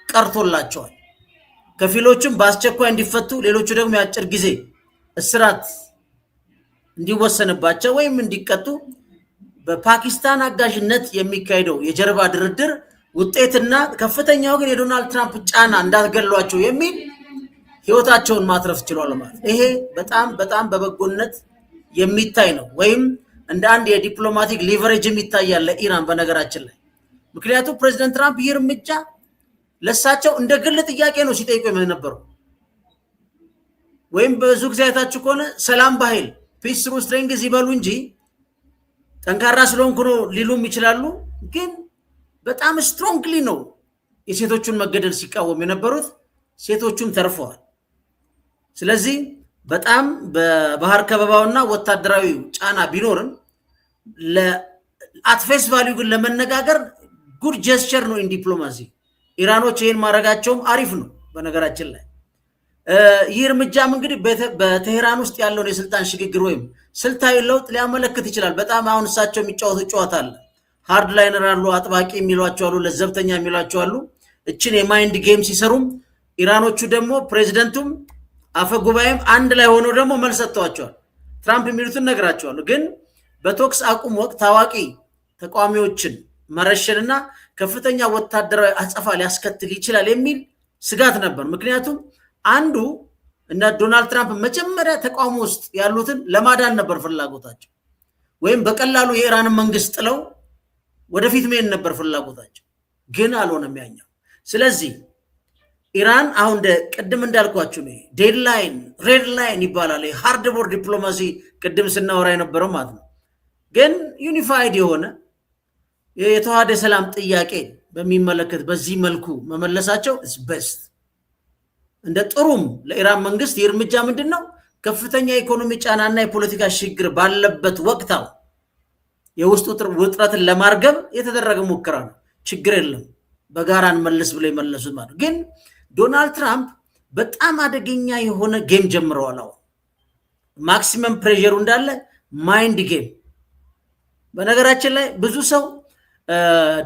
ቀርቶላቸዋል። ከፊሎቹም በአስቸኳይ እንዲፈቱ፣ ሌሎቹ ደግሞ የአጭር ጊዜ እስራት እንዲወሰንባቸው ወይም እንዲቀጡ በፓኪስታን አጋዥነት የሚካሄደው የጀርባ ድርድር ውጤትና ከፍተኛው ግን የዶናልድ ትራምፕ ጫና እንዳትገሏቸው የሚል ህይወታቸውን ማትረፍ ችሏል ማለት። ይሄ በጣም በበጎነት የሚታይ ነው፣ ወይም እንደ አንድ የዲፕሎማቲክ ሊቨሬጅ የሚታያል ለኢራን በነገራችን ላይ። ምክንያቱም ፕሬዚደንት ትራምፕ ይህ እርምጃ ለሳቸው እንደ ግል ጥያቄ ነው ሲጠይቁ የነበረው። ወይም ብዙ ጊዜ አይታችሁ ከሆነ ሰላም በኃይል ፒስ ትሩ ስትሬንግዝ ይበሉ እንጂ ጠንካራ ስለሆንኩ ነው ሊሉም ይችላሉ። ግን በጣም ስትሮንግሊ ነው የሴቶቹን መገደል ሲቃወም የነበሩት። ሴቶቹም ተርፈዋል። ስለዚህ በጣም በባህር ከበባውና ወታደራዊ ጫና ቢኖርም አትፌስ ቫልዩ ግን ለመነጋገር ጉድ ጀስቸር ነው ኢን ዲፕሎማሲ። ኢራኖች ይሄን ማድረጋቸውም አሪፍ ነው በነገራችን ላይ። ይህ እርምጃም እንግዲህ በቴህራን ውስጥ ያለውን የስልጣን ሽግግር ወይም ስልታዊ ለውጥ ሊያመለክት ይችላል። በጣም አሁን እሳቸው የሚጫወቱ ጨዋታ አለ። ሃርድ ላይነር አሉ፣ አጥባቂ የሚሏቸው አሉ፣ ለዘብተኛ የሚሏቸው አሉ። እችን የማይንድ ጌም ሲሰሩም ኢራኖቹ ደግሞ ፕሬዚደንቱም አፈ ጉባኤም አንድ ላይ ሆነው ደግሞ መልስ ሰጥተዋቸዋል። ትራምፕ የሚሉትን ነግራቸዋለሁ። ግን በቶክስ አቁም ወቅት ታዋቂ ተቃዋሚዎችን መረሸንና ከፍተኛ ወታደራዊ አጸፋ ሊያስከትል ይችላል የሚል ስጋት ነበር። ምክንያቱም አንዱ እና ዶናልድ ትራምፕ መጀመሪያ ተቃውሞ ውስጥ ያሉትን ለማዳን ነበር ፍላጎታቸው፣ ወይም በቀላሉ የኢራንን መንግስት ጥለው ወደፊት መሄድ ነበር ፍላጎታቸው። ግን አልሆነም ያኛው። ስለዚህ ኢራን አሁን ቅድም እንዳልኳችሁ ነው ዴድላይን ሬድ ላይን ይባላል፣ ሃርድ ቦር ዲፕሎማሲ ቅድም ስናወራ የነበረው ማለት ነው። ግን ዩኒፋይድ የሆነ የተዋሃደ ሰላም ጥያቄ በሚመለከት በዚህ መልኩ መመለሳቸው በስት እንደ ጥሩም ለኢራን መንግስት የእርምጃ ምንድነው ከፍተኛ የኢኮኖሚ ጫናና የፖለቲካ ሽግግር ባለበት ወቅታው የውስጥ ውጥረትን ለማርገብ የተደረገ ሙከራ ነው። ችግር የለም በጋራ እንመልስ ብለው የመለሱት ማለት። ግን ዶናልድ ትራምፕ በጣም አደገኛ የሆነ ጌም ጀምረዋል። አሁን ማክሲመም ፕሬሸሩ እንዳለ ማይንድ ጌም። በነገራችን ላይ ብዙ ሰው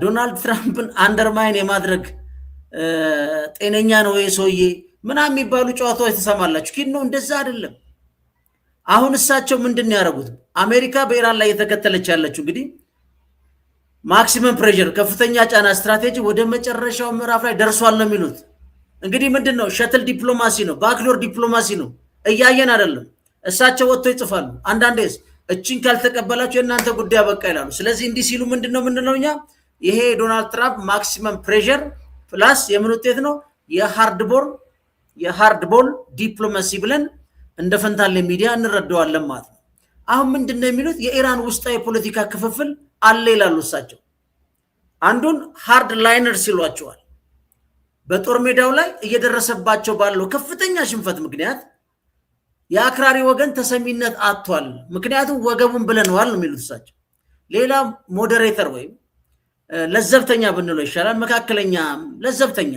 ዶናልድ ትራምፕን አንደርማይን የማድረግ ጤነኛ ነው የሰውዬ ምናምን የሚባሉ ጨዋታዎች ተሰማላችሁ። ግን ነው እንደዛ አይደለም። አሁን እሳቸው ምንድን ነው ያደረጉት? አሜሪካ በኢራን ላይ የተከተለች ያለችው እንግዲህ ማክሲመም ፕሬሸር ከፍተኛ ጫና ስትራቴጂ ወደ መጨረሻው ምዕራፍ ላይ ደርሷል ነው የሚሉት። እንግዲህ ምንድን ነው ሸትል ዲፕሎማሲ ነው፣ ባክዶር ዲፕሎማሲ ነው። እያየን አይደለም። እሳቸው ወጥቶ ይጽፋሉ። አንዳንዴስ እችን ካልተቀበላችሁ የእናንተ ጉዳይ በቃ ይላሉ። ስለዚህ እንዲህ ሲሉ ምንድነው ምንድነው እኛ ይሄ ዶናልድ ትራምፕ ማክሲመም ፕሬሸር ፕላስ የምን ውጤት ነው? የሃርድ ቦል ዲፕሎማሲ ብለን እንደ ፈንታሌ ሚዲያ እንረዳዋለን ማለት ነው። አሁን ምንድነው የሚሉት? የኢራን ውስጣዊ የፖለቲካ ክፍፍል አለ ይላሉ እሳቸው። አንዱን ሃርድ ላይነር ሲሏቸዋል። በጦር ሜዳው ላይ እየደረሰባቸው ባለው ከፍተኛ ሽንፈት ምክንያት የአክራሪ ወገን ተሰሚነት አጥቷል። ምክንያቱም ወገቡን ብለነዋል ነው የሚሉት እሳቸው። ሌላ ሞዴሬተር ወይም ለዘብተኛ ብንለው ይሻላል። መካከለኛ ለዘብተኛ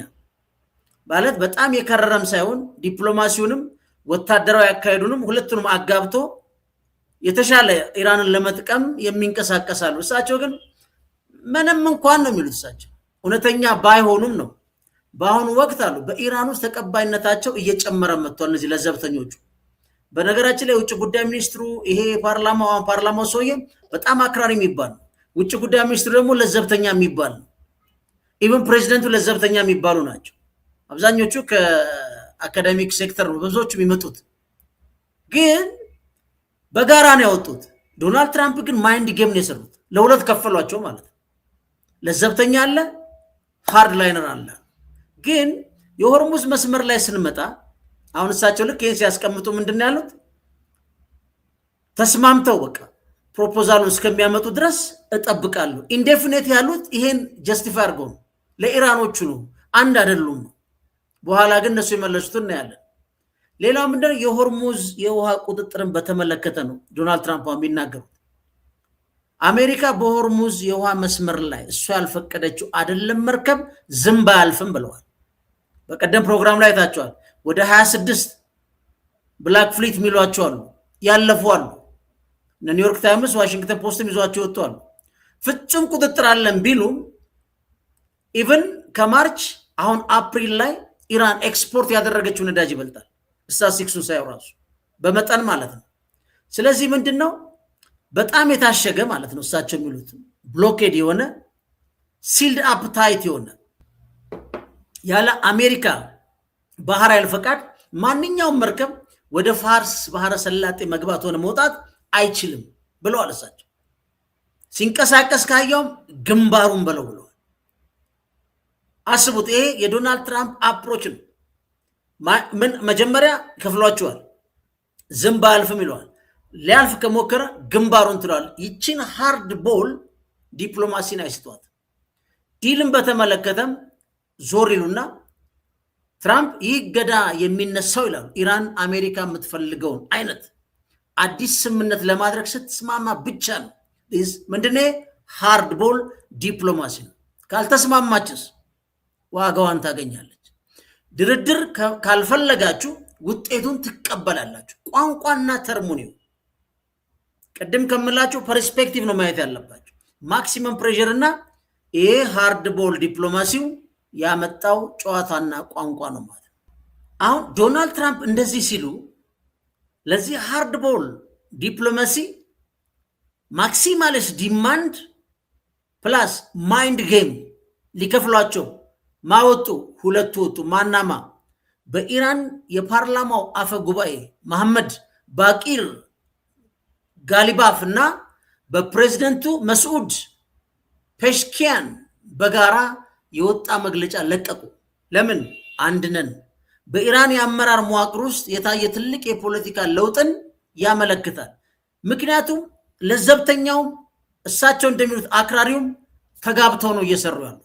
ማለት በጣም የከረረም ሳይሆን ዲፕሎማሲውንም ወታደራዊ አካሄዱንም ሁለቱንም አጋብቶ የተሻለ ኢራንን ለመጥቀም የሚንቀሳቀሳሉ። እሳቸው ግን ምንም እንኳን ነው የሚሉት እሳቸው እውነተኛ ባይሆኑም ነው በአሁኑ ወቅት አሉ በኢራን ውስጥ ተቀባይነታቸው እየጨመረ መጥቷል እነዚህ ለዘብተኞቹ። በነገራችን ላይ ውጭ ጉዳይ ሚኒስትሩ ይሄ ፓርላማው ሰውዬ በጣም አክራሪ የሚባል ነው። ውጭ ጉዳይ ሚኒስትሩ ደግሞ ለዘብተኛ የሚባል ነው። ኢቨን ፕሬዚደንቱ ለዘብተኛ የሚባሉ ናቸው። አብዛኞቹ ከአካዳሚክ ሴክተር ነው ብዙዎቹ የሚመጡት፣ ግን በጋራ ነው ያወጡት። ዶናልድ ትራምፕ ግን ማይንድ ጌም ነው የሰሩት። ለሁለት ከፈሏቸው ማለት ነው። ለዘብተኛ አለ፣ ሃርድ ላይነር አለ። ግን የሆርሙዝ መስመር ላይ ስንመጣ አሁን እሳቸው ልክ ይህን ሲያስቀምጡ ምንድን ያሉት? ተስማምተው በቃ ፕሮፖዛሉን እስከሚያመጡ ድረስ እጠብቃለሁ። ኢንዴፊኔት ያሉት ይሄን ጀስቲፋይ አድርገው ነው። ለኢራኖቹ ነው፣ አንድ አይደሉም ነው። በኋላ ግን እነሱ የመለሱት እናያለን። ሌላው ምንድነው? የሆርሙዝ የውሃ ቁጥጥርን በተመለከተ ነው ዶናልድ ትራምፕ የሚናገሩት። አሜሪካ በሆርሙዝ የውሃ መስመር ላይ እሱ ያልፈቀደችው አይደለም መርከብ ዝም አያልፍም ብለዋል። በቀደም ፕሮግራም ላይ ታቸዋል። ወደ 26 ብላክ ፍሊት የሚሏቸው አሉ፣ ያለፉ አሉ። ኒውዮርክ ታይምስ፣ ዋሽንግተን ፖስትም ይዟቸው ወጥተዋል። ፍጹም ቁጥጥር አለን ቢሉም ኢቭን ከማርች አሁን አፕሪል ላይ ኢራን ኤክስፖርት ያደረገችው ነዳጅ ይበልጣል። ስታቲስቲክሱን ሳይው ራሱ በመጠን ማለት ነው። ስለዚህ ምንድነው በጣም የታሸገ ማለት ነው እሳቸው የሚሉት ብሎኬድ የሆነ ሲልድ አፕ ታይት የሆነ ያለ አሜሪካ ባህር ኃይል ፈቃድ ማንኛውም መርከብ ወደ ፋርስ ባህረ ሰላጤ መግባት ሆነ መውጣት አይችልም ብለዋል እሳቸው። ሲንቀሳቀስ ካየውም ግንባሩን በለው ብለዋል። አስቡት፣ ይሄ የዶናልድ ትራምፕ አፕሮች ነው። ምን መጀመሪያ ከፍሏቸዋል፣ ዝም አያልፍም ይለዋል። ሊያልፍ ከሞከረ ግንባሩን ትለዋል። ይችን ሃርድ ቦል ዲፕሎማሲን አይስቷት። ዲልን በተመለከተም ዞር ይሉና ትራምፕ ይህ ገዳ የሚነሳው ይላሉ ኢራን አሜሪካ የምትፈልገውን አይነት አዲስ ስምምነት ለማድረግ ስትስማማ ብቻ ነው። ምንድነው? ሃርድ ቦል ዲፕሎማሲ ነው። ካልተስማማችስ ዋጋዋን ታገኛለች። ድርድር ካልፈለጋችሁ ውጤቱን ትቀበላላችሁ። ቋንቋና ተርሙኒው ቅድም ከምላችሁ ፐርስፔክቲቭ ነው ማየት ያለባችሁ። ማክሲመም ፕሬሸር እና ይሄ ሃርድ ቦል ዲፕሎማሲው ያመጣው ጨዋታና ቋንቋ ነው ማለት ነው። አሁን ዶናልድ ትራምፕ እንደዚህ ሲሉ ለዚህ ሃርድ ቦል ዲፕሎማሲ ማክሲማሊስት ዲማንድ ፕላስ ማይንድ ጌም ሊከፍሏቸው ማወጡ ሁለቱ ወጡ። ማናማ በኢራን የፓርላማው አፈ ጉባኤ መሐመድ ባቂር ጋሊባፍ እና በፕሬዝደንቱ መስዑድ ፔሽኪያን በጋራ የወጣ መግለጫ ለቀቁ። ለምን? አንድነን በኢራን የአመራር መዋቅር ውስጥ የታየ ትልቅ የፖለቲካ ለውጥን ያመለክታል። ምክንያቱም ለዘብተኛውም እሳቸው እንደሚሉት አክራሪውም ተጋብተው ነው እየሰሩ ያሉት።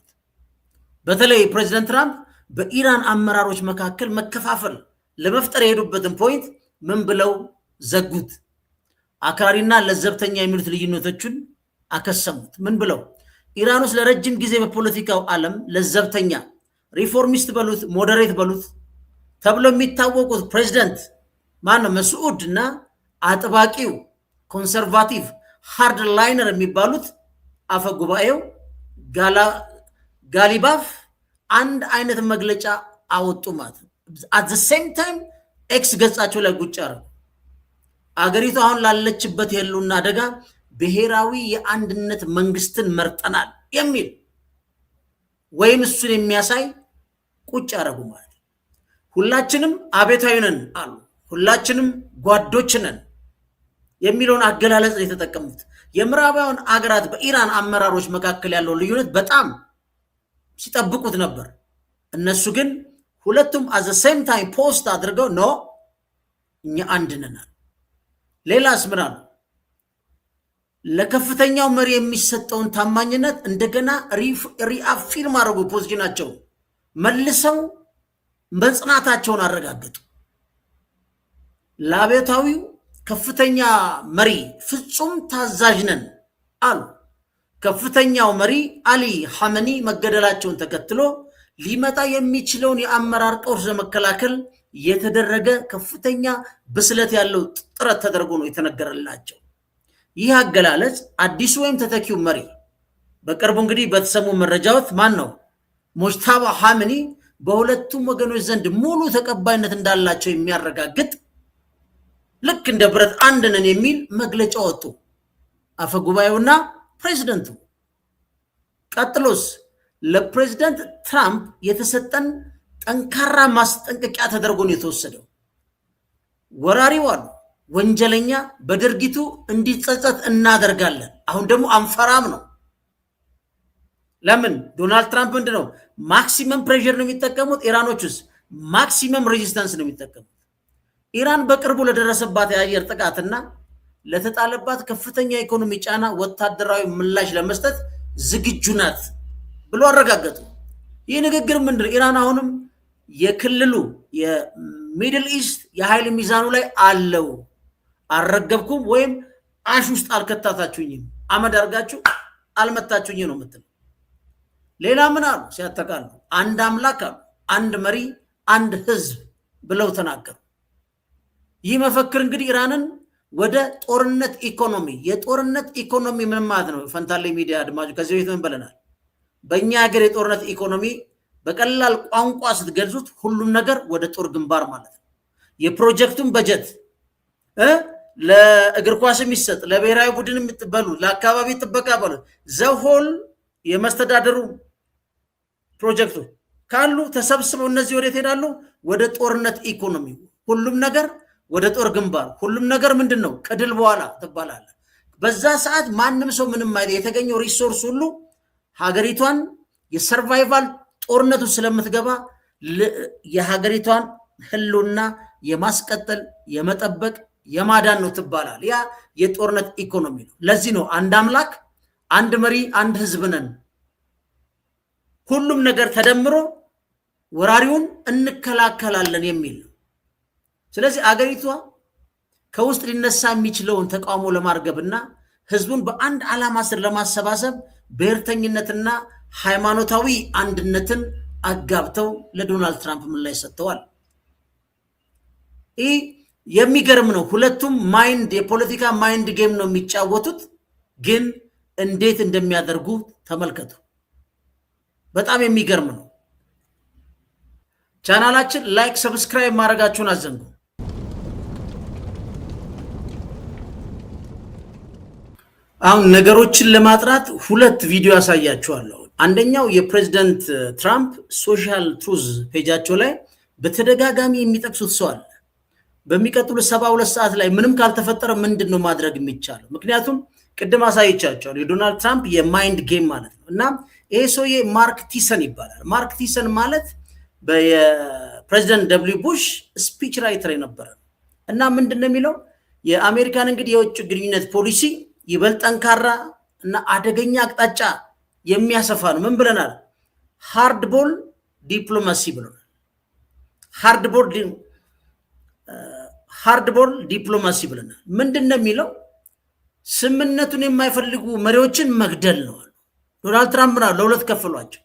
በተለይ ፕሬዚደንት ትራምፕ በኢራን አመራሮች መካከል መከፋፈል ለመፍጠር የሄዱበትን ፖይንት ምን ብለው ዘጉት? አክራሪና ለዘብተኛ የሚሉት ልዩነቶችን አከሰሙት። ምን ብለው? ኢራን ውስጥ ለረጅም ጊዜ በፖለቲካው ዓለም ለዘብተኛ ሪፎርሚስት በሉት ሞዴሬት በሉት ተብሎ የሚታወቁት ፕሬዚደንት ማነው? መስዑድ እና አጥባቂው ኮንሰርቫቲቭ ሃርድ ላይነር የሚባሉት አፈ ጉባኤው ጋሊባፍ አንድ አይነት መግለጫ አወጡ ማለት ነው። አት ዘ ሴም ታይም ኤክስ ገጻቸው ላይ ጉጭ አረጉ። አገሪቱ አሁን ላለችበት የህልውና አደጋ ብሔራዊ የአንድነት መንግስትን መርጠናል የሚል ወይም እሱን የሚያሳይ ቁጭ አረጉ ማለት ነው። ሁላችንም አቤታዊ ነን አሉ። ሁላችንም ጓዶች ነን የሚለውን አገላለጽ የተጠቀሙት የምዕራባውያን አገራት በኢራን አመራሮች መካከል ያለው ልዩነት በጣም ሲጠብቁት ነበር። እነሱ ግን ሁለቱም አዘ ሴም ታይም ፖስት አድርገው ኖ እኛ አንድ ነን። ሌላስ ምን አሉ? ለከፍተኛው መሪ የሚሰጠውን ታማኝነት እንደገና ሪአፊርም አድርጉ። ፖዚሽናቸው መልሰው መጽናታቸውን አረጋገጡ። ለአብዮታዊው ከፍተኛ መሪ ፍጹም ታዛዥ ነን አሉ። ከፍተኛው መሪ አሊ ሐመኒ መገደላቸውን ተከትሎ ሊመጣ የሚችለውን የአመራር ቀውስ ለመከላከል የተደረገ ከፍተኛ ብስለት ያለው ጥረት ተደርጎ ነው የተነገረላቸው። ይህ አገላለጽ አዲሱ ወይም ተተኪው መሪ በቅርቡ እንግዲህ በተሰሙ መረጃዎች ማን ነው? ሙጅታባ ሐመኒ በሁለቱም ወገኖች ዘንድ ሙሉ ተቀባይነት እንዳላቸው የሚያረጋግጥ ልክ እንደ ብረት አንድ ነን የሚል መግለጫ ወጡ አፈ ጉባኤውና ፕሬዚደንቱ። ቀጥሎስ ለፕሬዚደንት ትራምፕ የተሰጠን ጠንካራ ማስጠንቀቂያ ተደርጎ ነው የተወሰደው። ወራሪው አሉ ወንጀለኛ በድርጊቱ እንዲጸጸት እናደርጋለን። አሁን ደግሞ አንፈራም ነው። ለምን? ዶናልድ ትራምፕ ምንድነው ማክሲመም ፕሬሸር ነው የሚጠቀሙት። ኢራኖችስ ማክሲመም ሬዚስታንስ ነው የሚጠቀሙት። ኢራን በቅርቡ ለደረሰባት የአየር ጥቃትና ለተጣለባት ከፍተኛ ኢኮኖሚ ጫና ወታደራዊ ምላሽ ለመስጠት ዝግጁ ናት ብሎ አረጋገጡ። ይህ ንግግር ምንድነው? ኢራን አሁንም የክልሉ የሚድል ኢስት የኃይል ሚዛኑ ላይ አለው፣ አልረገብኩም ወይም አሽ ውስጥ አልከታታችሁኝም፣ አመድ አርጋችሁ አልመታችሁኝ ነው የምትለው። ሌላ ምን አሉ ሲያጠቃሉ? አንድ አምላክ አሉ፣ አንድ መሪ፣ አንድ ህዝብ ብለው ተናገሩ። ይህ መፈክር እንግዲህ ኢራንን ወደ ጦርነት ኢኮኖሚ የጦርነት ኢኮኖሚ ምን ማለት ነው? ፈንታሌ ሚዲያ አድማጩ ከዚህ በፊት ምን ብለናል? በእኛ ሀገር የጦርነት ኢኮኖሚ በቀላል ቋንቋ ስትገልጹት ሁሉም ነገር ወደ ጦር ግንባር ማለት ነው። የፕሮጀክቱን በጀት ለእግር ኳስ የሚሰጥ ለብሔራዊ ቡድን የምትበሉ ለአካባቢ ጥበቃ በሉ ዘሆል የመስተዳደሩ ፕሮጀክቱ ካሉ ተሰብስበው እነዚህ ወዴት ሄዳሉ? ወደ ጦርነት ኢኮኖሚ። ሁሉም ነገር ወደ ጦር ግንባር። ሁሉም ነገር ምንድን ነው? ከድል በኋላ ትባላለ። በዛ ሰዓት ማንም ሰው ምንም አይደል። የተገኘው ሪሶርስ ሁሉ ሀገሪቷን የሰርቫይቫል ጦርነቱ ስለምትገባ የሀገሪቷን ህልውና የማስቀጠል የመጠበቅ የማዳን ነው ትባላል። ያ የጦርነት ኢኮኖሚ ነው። ለዚህ ነው አንድ አምላክ፣ አንድ መሪ፣ አንድ ህዝብ ነን። ሁሉም ነገር ተደምሮ ወራሪውን እንከላከላለን የሚል ነው። ስለዚህ አገሪቷ ከውስጥ ሊነሳ የሚችለውን ተቃውሞ ለማርገብና ህዝቡን በአንድ ዓላማ ስር ለማሰባሰብ ብሔርተኝነትና ሃይማኖታዊ አንድነትን አጋብተው ለዶናልድ ትራምፕ ምላሽ ሰጥተዋል። ይህ የሚገርም ነው። ሁለቱም የፖለቲካ ማይንድ ጌም ነው የሚጫወቱት፣ ግን እንዴት እንደሚያደርጉ ተመልከቱ። በጣም የሚገርም ነው። ቻናላችን ላይክ፣ ሰብስክራይብ ማድረጋችሁን አዘንጉ። አሁን ነገሮችን ለማጥራት ሁለት ቪዲዮ ያሳያችኋለሁ። አንደኛው የፕሬዝዳንት ትራምፕ ሶሻል ትሩዝ ፔጃቸው ላይ በተደጋጋሚ የሚጠቅሱት ሰው አለ። በሚቀጥሉት 72 ሰዓት ላይ ምንም ካልተፈጠረ ምንድን ነው ማድረግ የሚቻለው? ምክንያቱም ቅድም አሳይቻቸዋለሁ የዶናልድ ትራምፕ የማይንድ ጌም ማለት ነው። እና ይሄ ሰውዬ ማርክ ቲሰን ይባላል። ማርክ ቲሰን ማለት በፕሬዚደንት ደብሊው ቡሽ ስፒች ራይተር የነበረ እና ምንድን ነው የሚለው የአሜሪካን እንግዲህ የውጭ ግንኙነት ፖሊሲ ይበልጥ ጠንካራ እና አደገኛ አቅጣጫ የሚያሰፋ ነው። ምን ብለናል? ሃርድቦል ዲፕሎማሲ ብለናል። ሃርድቦል ዲፕሎማሲ ብለናል። ምንድን ነው የሚለው? ስምምነቱን የማይፈልጉ መሪዎችን መግደል ነው። ዶናልድ ትራምፕ ለሁለት ከፍሏቸው።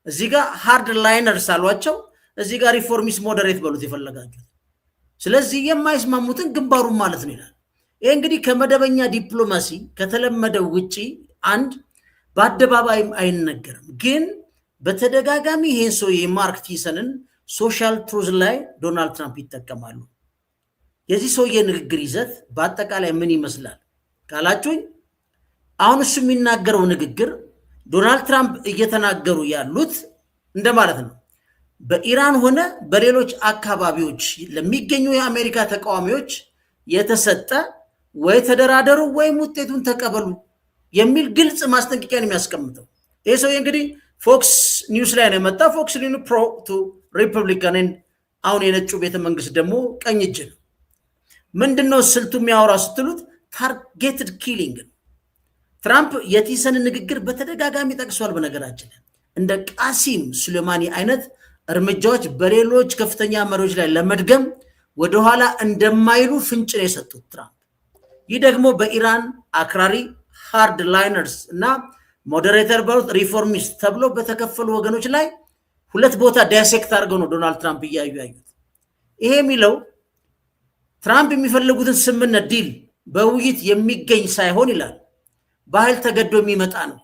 እዚህ ጋር ሃርድ ላይነርስ አሏቸው፣ እዚህ ጋር ሪፎርሚስት ሞዴሬት በሉት የፈለጋችሁት። ስለዚህ የማይስማሙትን ግንባሩን ማለት ነው ይላል። ይህ እንግዲህ ከመደበኛ ዲፕሎማሲ ከተለመደው ውጪ አንድ በአደባባይም አይነገርም፣ ግን በተደጋጋሚ ይህን ሰው የማርክ ቲሰንን ሶሻል ትሩዝ ላይ ዶናልድ ትራምፕ ይጠቀማሉ። የዚህ ሰውዬ ንግግር ይዘት በአጠቃላይ ምን ይመስላል ካላችሁኝ፣ አሁን እሱ የሚናገረው ንግግር ዶናልድ ትራምፕ እየተናገሩ ያሉት እንደማለት ነው በኢራን ሆነ በሌሎች አካባቢዎች ለሚገኙ የአሜሪካ ተቃዋሚዎች የተሰጠ ወይ ተደራደሩ ወይም ውጤቱን ተቀበሉ የሚል ግልጽ ማስጠንቀቂያ ነው የሚያስቀምጠው። ይህ ሰውዬ እንግዲህ ፎክስ ኒውስ ላይ ነው የመጣ። ፎክስ ኒውስ ፕሮ ቱ ሪፐብሊካን፣ አሁን የነጩ ቤተ መንግስት ደግሞ ቀኝ እጅ ነው። ምንድነው ስልቱ የሚያወራ ስትሉት ታርጌትድ ኪሊንግ ነው። ትራምፕ የቲሰን ንግግር በተደጋጋሚ ጠቅሷል። በነገራችን እንደ ቃሲም ሱሌማኒ አይነት እርምጃዎች በሌሎች ከፍተኛ መሪዎች ላይ ለመድገም ወደኋላ እንደማይሉ ፍንጭ ነው የሰጡት ትራምፕ። ይህ ደግሞ በኢራን አክራሪ ሃርድ ላይነርስ እና ሞዴሬተር በሉት ሪፎርሚስት ተብሎ በተከፈሉ ወገኖች ላይ ሁለት ቦታ ዳይሴክት አድርገው ነው ዶናልድ ትራምፕ እያዩ ያዩት። ይሄ የሚለው ትራምፕ የሚፈልጉትን ስምምነት ዲል በውይይት የሚገኝ ሳይሆን ይላል በኃይል ተገዶ የሚመጣ ነው።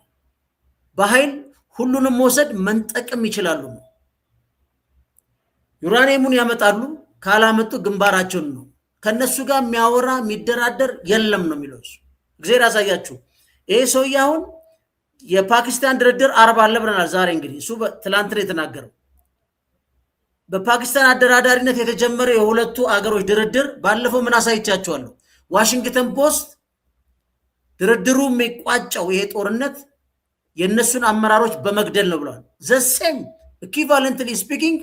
በኃይል ሁሉንም መውሰድ መንጠቅም ይችላሉ ነው። ዩራኒየሙን ያመጣሉ፣ ካላመጡ ግንባራቸውን ነው። ከነሱ ጋር የሚያወራ የሚደራደር የለም ነው የሚለው እሱ። እግዚአብሔር ያሳያችሁ። ይሄ ሰውዬ አሁን የፓኪስታን ድርድር 40 አለ ብለናል። ዛሬ እንግዲህ እሱ ትላንት ነው የተናገረው። በፓኪስታን አደራዳሪነት የተጀመረው የሁለቱ አገሮች ድርድር ባለፈው ምን አሳይቻችኋለሁ። ዋሽንግተን ፖስት ድርድሩ የሚቋጨው ይሄ ጦርነት የእነሱን አመራሮች በመግደል ነው ብለዋል። ዘሴም ኢኩቫለንትሊ ስፒኪንግ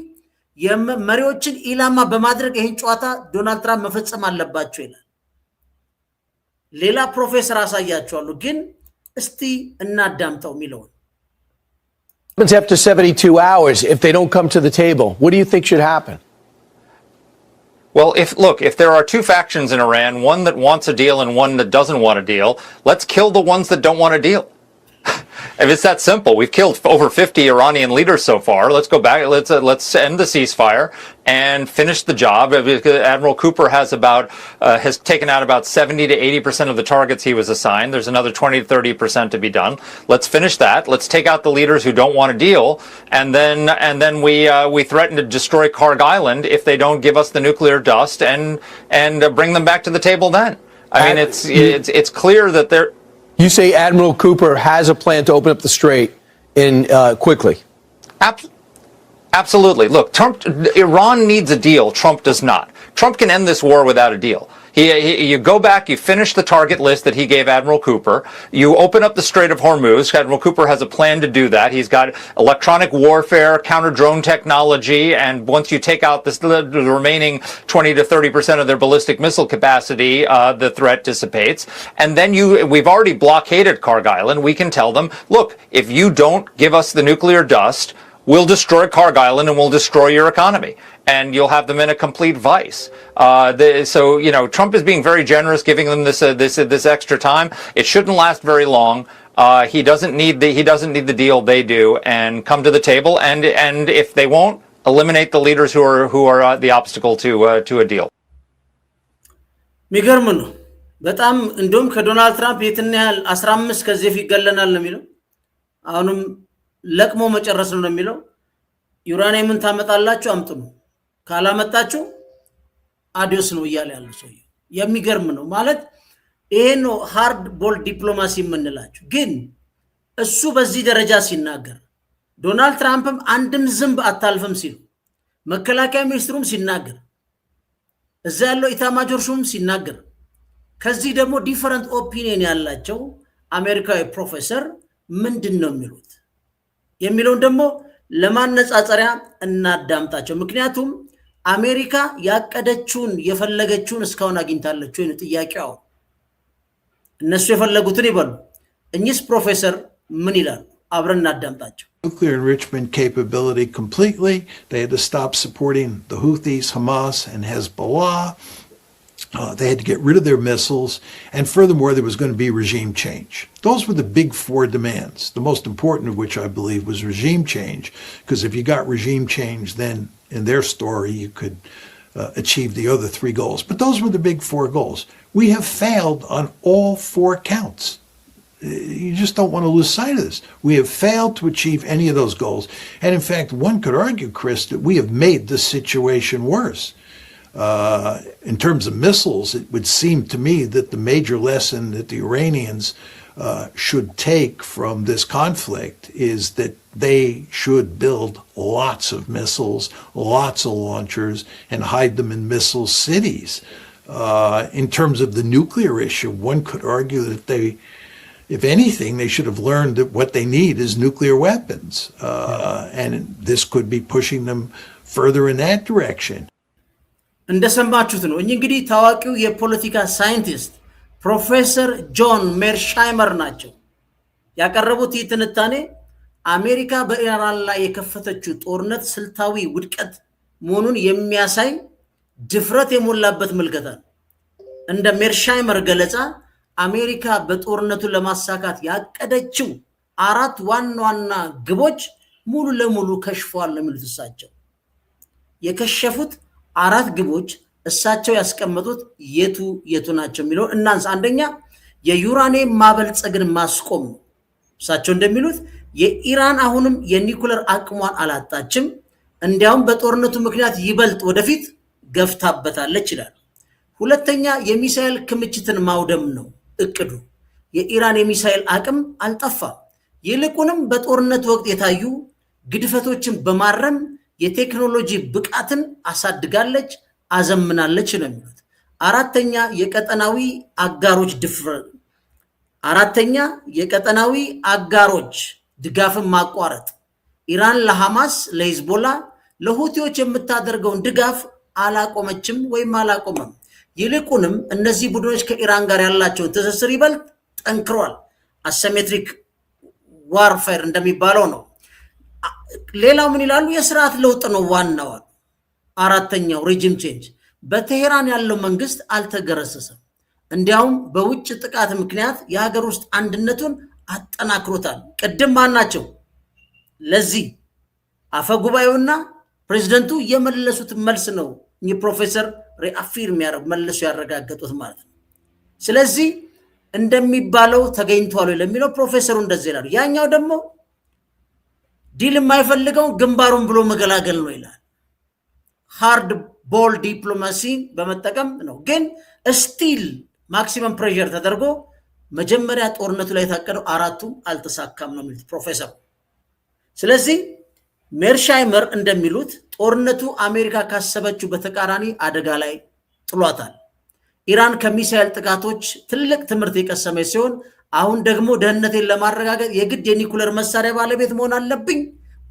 የመሪዎችን ኢላማ በማድረግ ይህን ጨዋታ ዶናልድ ትራምፕ መፈጸም አለባቸው ይላል። ሌላ ፕሮፌሰር አሳያቸዋለሁ፣ ግን እስቲ እናዳምጠው የሚለውን። After 72 hours, if they don't come to the table, what do you think should happen? Well, if there are two factions in Iran, one that wants a deal and one that doesn't want a deal, let's kill the ones that don't want a deal. If it's that simple, we've killed over 50 Iranian leaders so far. Let's go back. Let's end the ceasefire and finish the job. Admiral Cooper has taken out about 70 to 80% of the targets he was assigned. There's another 20 to 30% to be done. Let's finish that. Let's take out the leaders who don't want a deal, and then we threaten to destroy Karg Island if they don't give us the nuclear dust and bring them back to the table. Then I mean, it's clear that they're. You say Admiral Cooper has a plan to open up the strait quickly. Absolutely. Look, Iran needs a deal. Trump does not. Trump can end this war without a deal. You go back, you finish the target list that he gave Admiral Cooper. You open up the Strait of Hormuz. Admiral Cooper has a plan to do that. He's got electronic warfare, counter-drone technology, and once you take out the remaining 20 to 30% of their ballistic missile capacity, the threat dissipates. And then we've already blockaded Karg Island. We can tell them, look, if you don't give us the nuclear dust, we'll destroy Cargisland and we'll destroy your economy. And you'll have them in a complete vice. So, you know, Trump is being very generous, giving them this extra time. It shouldn't last very long. He doesn't need the deal, they do, and come to the table. And if they won't, eliminate the leaders who are the obstacle to a deal. ሚገርም ነው በጣም እንደውም ከዶናልድ ትራምፕ የትን ያህል 15 ከዚህ ይገለናል ነው የሚለው አሁንም ለቅሞ መጨረስ ነው የሚለው ዩራኒየምን ታመጣላችሁ አምጡ ነው ካላመጣችሁ አዲዮስ ነው ይያለ ያለው ሰው የሚገርም ነው ማለት ይሄ ነው ሃርድ ቦል ዲፕሎማሲ የምንላችሁ ግን እሱ በዚህ ደረጃ ሲናገር ዶናልድ ትራምፕም አንድም ዝምብ አታልፈም ሲሉ መከላከያ ሚኒስትሩም ሲናገር እዛ ያለው ኢታማጆር ሹም ሲናገር ከዚህ ደግሞ ዲፈረንት ኦፒኒየን ያላቸው አሜሪካዊ ፕሮፌሰር ምንድነው የሚሉት የሚለውን ደግሞ ለማነጻጸሪያ እናዳምጣቸው ምክንያቱም አሜሪካ ያቀደችውን የፈለገችውን እስካሁን አግኝታለች ወይ ነው ጥያቄው እነሱ የፈለጉትን ይበሉ እኚስ ፕሮፌሰር ምን ይላሉ አብረን እናዳምጣቸው nuclear enrichment capability completely. They had to stop supporting the Houthis, Hamas, and Hezbollah. They had to get rid of their missiles. And furthermore, there was going to be regime change. Those were the big four demands, the most important of which I believe was regime change. Because if you got regime change, then in their story, you could achieve the other three goals. But those were the big four goals. We have failed on all four counts. You just don't want to lose sight of this. We have failed to achieve any of those goals. And in fact, one could argue, Chris, that we have made the situation worse. In terms of missiles, it would seem to me that the major lesson that the Iranians should take from this conflict is that they should build lots of missiles, lots of launchers, and hide them in missile cities. In terms of the nuclear issue, one could argue that if anything, they should have learned that what they need is nuclear weapons. And this could be pushing them further in that direction. እንደሰማችሁት ነው እንግዲህ ታዋቂው የፖለቲካ ሳይንቲስት ፕሮፌሰር ጆን ሜርሻይመር ናቸው ያቀረቡት ትንታኔ አሜሪካ በኢራን ላይ የከፈተችው ጦርነት ስልታዊ ውድቀት መሆኑን የሚያሳይ ድፍረት የሞላበት ምልከታ እንደ ሜርሻይመር ገለጻ አሜሪካ በጦርነቱ ለማሳካት ያቀደችው አራት ዋና ግቦች ሙሉ ለሙሉ ከሽፈዋል ለሚሉት እሳቸው የከሸፉት አራት ግቦች እሳቸው ያስቀመጡት የቱ ናቸው የሚለው እናንስ አንደኛ የዩራኒየም ማበልጸግን ማስቆም እሳቸው እንደሚሉት የኢራን አሁንም የኒኩለር አቅሟን አላጣችም እንዲያውም በጦርነቱ ምክንያት ይበልጥ ወደፊት ገፍታበታለች ይላል ሁለተኛ የሚሳኤል ክምችትን ማውደም ነው እቅዱ የኢራን የሚሳኤል አቅም አልጠፋም ይልቁንም በጦርነት ወቅት የታዩ ግድፈቶችን በማረም የቴክኖሎጂ ብቃትን አሳድጋለች አዘምናለች ነው የሚሉት አራተኛ የቀጠናዊ አጋሮች ድጋፍን ማቋረጥ ኢራን ለሐማስ ለሂዝቦላ ለሁቲዎች የምታደርገውን ድጋፍ አላቆመችም ወይም አላቆመም ይልቁንም እነዚህ ቡድኖች ከኢራን ጋር ያላቸው ትስስር ይበልጥ ጠንክሯል አሲሜትሪክ ዋርፌር እንደሚባለው ነው ሌላው ምን ይላሉ የሥርዓት ለውጥ ነው ዋናው አራተኛው ሪጂም ቼንጅ በቴህራን ያለው መንግስት አልተገረሰሰም እንዲያውም በውጭ ጥቃት ምክንያት የሀገር ውስጥ አንድነቱን አጠናክሮታል ቅድም ማናቸው ለዚህ አፈጉባኤውና ፕሬዝዳንቱ የመለሱት መልስ ነው ፕሮፌሰር ሪአፊርም መልሱ ያረጋገጡት ማለት ነው ስለዚህ እንደሚባለው ተገኝቷል ለሚለው ፕሮፌሰሩ እንደዚህ ይላል ያኛው ደግሞ ዲል የማይፈልገው ግንባሩን ብሎ መገላገል ነው ይላል ሃርድ ቦል ዲፕሎማሲ በመጠቀም ነው ግን ስቲል ማክሲመም ፕሬሸር ተደርጎ መጀመሪያ ጦርነቱ ላይ ታቀደው አራቱ አልተሳካም ነው የሚሉት ፕሮፌሰሩ ስለዚህ ሜርሻይመር እንደሚሉት ጦርነቱ አሜሪካ ካሰበችው በተቃራኒ አደጋ ላይ ጥሏታል ኢራን ከሚሳኤል ጥቃቶች ትልቅ ትምህርት የቀሰመች ሲሆን አሁን ደግሞ ደህንነትን ለማረጋገጥ የግድ የኒኩለር መሳሪያ ባለቤት መሆን አለብኝ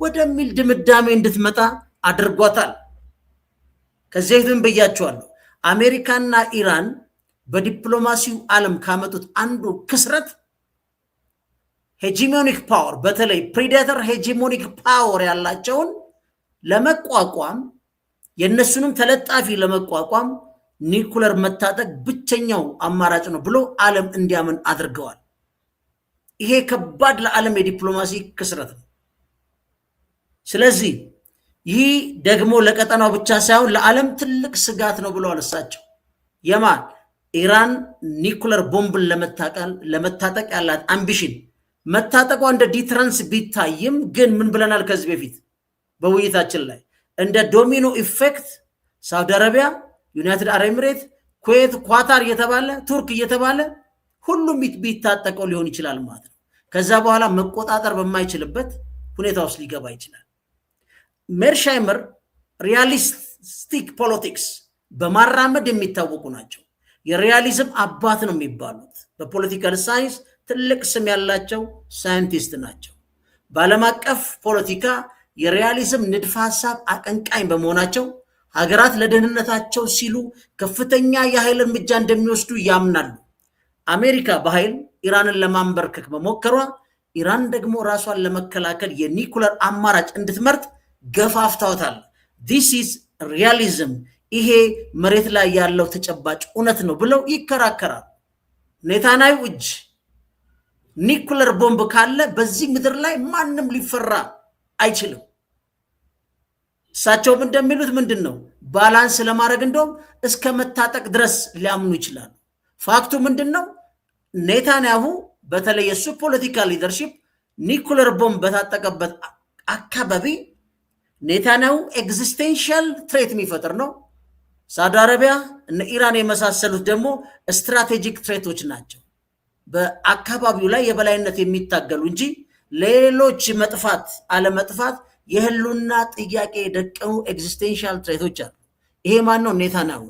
ወደሚል ድምዳሜ እንድትመጣ አድርጓታል ከዚህም በያቸዋለሁ አሜሪካና ኢራን በዲፕሎማሲው ዓለም ካመጡት አንዱ ክስረት ሄጂሞኒክ ፓወር በተለይ ፕሬዴተር ሄጂሞኒክ ፓወር ያላቸውን ለመቋቋም የነሱንም ተለጣፊ ለመቋቋም ኒኩለር መታጠቅ ብቸኛው አማራጭ ነው ብሎ ዓለም እንዲያምን አድርገዋል። ይሄ ከባድ ለዓለም የዲፕሎማሲ ክስረት ነው። ስለዚህ ይህ ደግሞ ለቀጠናው ብቻ ሳይሆን ለዓለም ትልቅ ስጋት ነው ብለዋል እሳቸው። የማን ኢራን ኒኩለር ቦምብን ለመታጠቅ ያላት አምቢሽን መታጠቋ እንደ ዲትራንስ ቢታይም ግን ምን ብለናል ከዚህ በፊት በውይይታችን ላይ እንደ ዶሚኖ ኢፌክት ሳውዲ አረቢያ፣ ዩናይትድ አረብ ኤሚሬት፣ ኩዌት፣ ኳታር እየተባለ ቱርክ እየተባለ ሁሉም ቢታጠቀው ሊሆን ይችላል ማለት ነው። ከዛ በኋላ መቆጣጠር በማይችልበት ሁኔታ ውስጥ ሊገባ ይችላል። ሜርሻይመር ሪያሊስቲክ ፖለቲክስ በማራመድ የሚታወቁ ናቸው። የሪያሊዝም አባት ነው የሚባሉት። በፖለቲካል ሳይንስ ትልቅ ስም ያላቸው ሳይንቲስት ናቸው። በዓለም አቀፍ ፖለቲካ የሪያሊዝም ንድፈ ሐሳብ አቀንቃኝ በመሆናቸው ሀገራት ለደህንነታቸው ሲሉ ከፍተኛ የኃይል እርምጃ እንደሚወስዱ ያምናሉ። አሜሪካ በኃይል ኢራንን ለማንበርከክ በሞከሯ ኢራን ደግሞ ራሷን ለመከላከል የኒኩለር አማራጭ እንድትመርጥ ገፋፍታውታል። ዲስ ኢዝ ሪያሊዝም፣ ይሄ መሬት ላይ ያለው ተጨባጭ እውነት ነው ብለው ይከራከራሉ። ኔታንያሁ እጅ ኒኩለር ቦምብ ካለ በዚህ ምድር ላይ ማንም ሊፈራ አይችልም። እሳቸውም እንደሚሉት ምንድን ነው ባላንስ ለማድረግ እንደውም እስከ መታጠቅ ድረስ ሊያምኑ ይችላሉ። ፋክቱ ምንድን ነው? ኔታንያሁ በተለይ የሱ ፖለቲካል ሊደርሺፕ ኒኩለር ቦምብ በታጠቀበት አካባቢ ኔታንያሁ ኤግዚስቴንሻል ትሬት የሚፈጥር ነው። ሳውዲ አረቢያ እነ ኢራን የመሳሰሉት ደግሞ ስትራቴጂክ ትሬቶች ናቸው። በአካባቢው ላይ የበላይነት የሚታገሉ እንጂ ሌሎች መጥፋት አለመጥፋት የህሉና ጥያቄ የደቀኑ ኤግዚስቴንሻል ትሬቶች አሉ። ይሄ ማን ነው? ኔታንያሁ።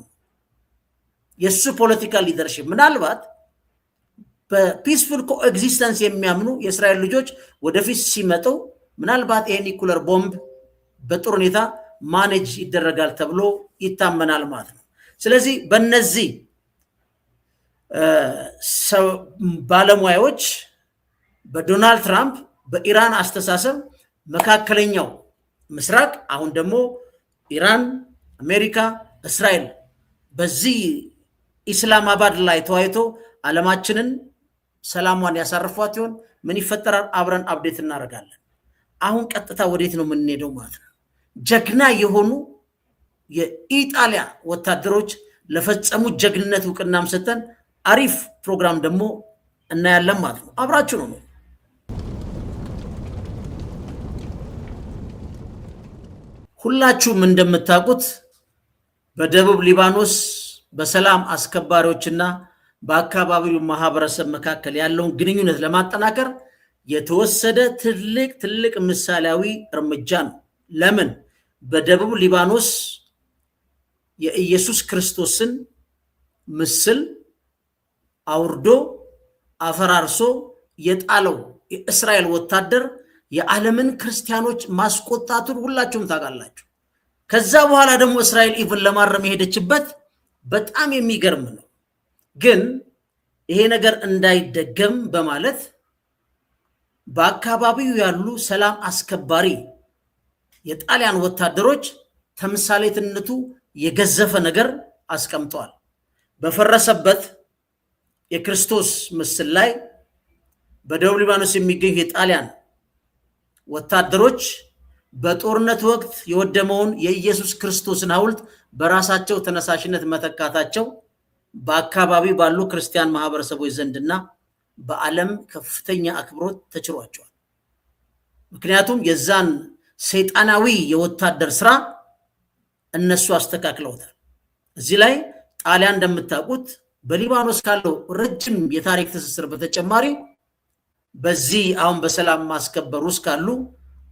የሱ ፖለቲካል ሊደርሺፕ ምናልባት በፒስፉል ኮኤግዚስተንስ የሚያምኑ የእስራኤል ልጆች ወደፊት ሲመጡ ምናልባት ይሄ ኒኩለር ቦምብ በጥሩ ሁኔታ ማኔጅ ይደረጋል ተብሎ ይታመናል ማለት ነው። ስለዚህ በእነዚህ ባለሙያዎች በዶናልድ ትራምፕ በኢራን አስተሳሰብ መካከለኛው ምስራቅ አሁን ደግሞ ኢራን፣ አሜሪካ፣ እስራኤል በዚህ ኢስላማባድ ላይ ተወያይቶ ዓለማችንን ሰላሟን ያሳርፏት ይሆን? ምን ይፈጠራል? አብረን አፕዴት እናደርጋለን። አሁን ቀጥታ ወዴት ነው የምንሄደው ማለት ነው? ጀግና የሆኑ የኢጣሊያ ወታደሮች ለፈጸሙት ጀግንነት እውቅናም ሰጠን አሪፍ ፕሮግራም ደግሞ እናያለን ማለት ነው። አብራችሁ ነው። ሁላችሁም እንደምታውቁት በደቡብ ሊባኖስ በሰላም አስከባሪዎችና በአካባቢው ማህበረሰብ መካከል ያለውን ግንኙነት ለማጠናከር የተወሰደ ትልቅ ምሳሌያዊ እርምጃ ነው። ለምን? በደቡብ ሊባኖስ የኢየሱስ ክርስቶስን ምስል አውርዶ አፈራርሶ የጣለው የእስራኤል ወታደር የዓለምን ክርስቲያኖች ማስቆጣቱን ሁላችሁም ታውቃላችሁ። ከዛ በኋላ ደግሞ እስራኤል ኢቭን ለማረም የሄደችበት በጣም የሚገርም ነው። ግን ይሄ ነገር እንዳይደገም በማለት በአካባቢው ያሉ ሰላም አስከባሪ የጣሊያን ወታደሮች ተምሳሌትነቱ የገዘፈ ነገር አስቀምጠዋል። በፈረሰበት የክርስቶስ ምስል ላይ በደቡብ ሊባኖስ የሚገኙ የጣሊያን ወታደሮች በጦርነት ወቅት የወደመውን የኢየሱስ ክርስቶስን ሐውልት በራሳቸው ተነሳሽነት መተካታቸው በአካባቢ ባሉ ክርስቲያን ማህበረሰቦች ዘንድና በዓለም ከፍተኛ አክብሮት ተችሯቸዋል። ምክንያቱም የዛን ሰይጣናዊ የወታደር ስራ እነሱ አስተካክለውታል። እዚህ ላይ ጣሊያን እንደምታውቁት በሊባኖስ ካለው ረጅም የታሪክ ትስስር በተጨማሪ በዚህ አሁን በሰላም ማስከበር ውስጥ ካሉ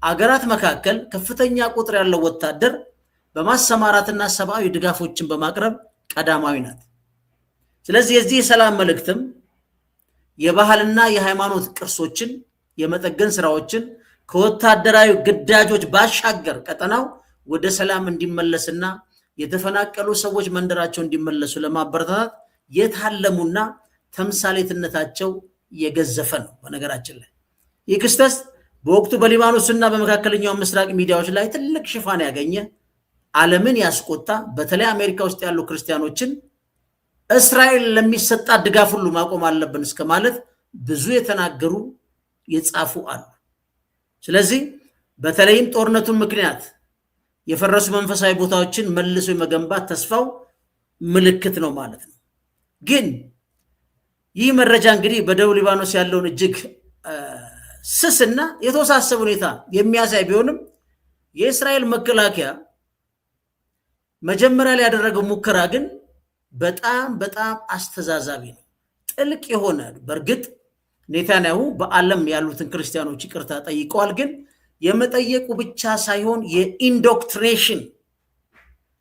አገራት መካከል ከፍተኛ ቁጥር ያለው ወታደር በማሰማራትና ሰብአዊ ድጋፎችን በማቅረብ ቀዳማዊ ናት። ስለዚህ የዚህ የሰላም መልእክትም የባህልና የሃይማኖት ቅርሶችን የመጠገን ስራዎችን ከወታደራዊ ግዳጆች ባሻገር ቀጠናው ወደ ሰላም እንዲመለስና የተፈናቀሉ ሰዎች መንደራቸው እንዲመለሱ ለማበረታታት የታለሙና ተምሳሌትነታቸው የገዘፈ ነው። በነገራችን ላይ ይህ ክስተት በወቅቱ በሊባኖስና በመካከለኛው ምስራቅ ሚዲያዎች ላይ ትልቅ ሽፋን ያገኘ ዓለምን ያስቆጣ በተለይ አሜሪካ ውስጥ ያሉ ክርስቲያኖችን እስራኤል ለሚሰጣ ድጋፍ ሁሉ ማቆም አለብን እስከ ማለት ብዙ የተናገሩ የጻፉ አሉ። ስለዚህ በተለይም ጦርነቱን ምክንያት የፈረሱ መንፈሳዊ ቦታዎችን መልሶ የመገንባት ተስፋው ምልክት ነው ማለት ነው። ግን ይህ መረጃ እንግዲህ በደቡብ ሊባኖስ ያለውን እጅግ ስስና የተወሳሰበ ሁኔታ የሚያሳይ ቢሆንም የእስራኤል መከላከያ መጀመሪያ ላይ ያደረገው ሙከራ ግን በጣም አስተዛዛቢ ነው፣ ጥልቅ የሆነ በእርግጥ ኔታንያሁ በዓለም ያሉትን ክርስቲያኖች ይቅርታ ጠይቀዋል። ግን የመጠየቁ ብቻ ሳይሆን የኢንዶክትሪኔሽን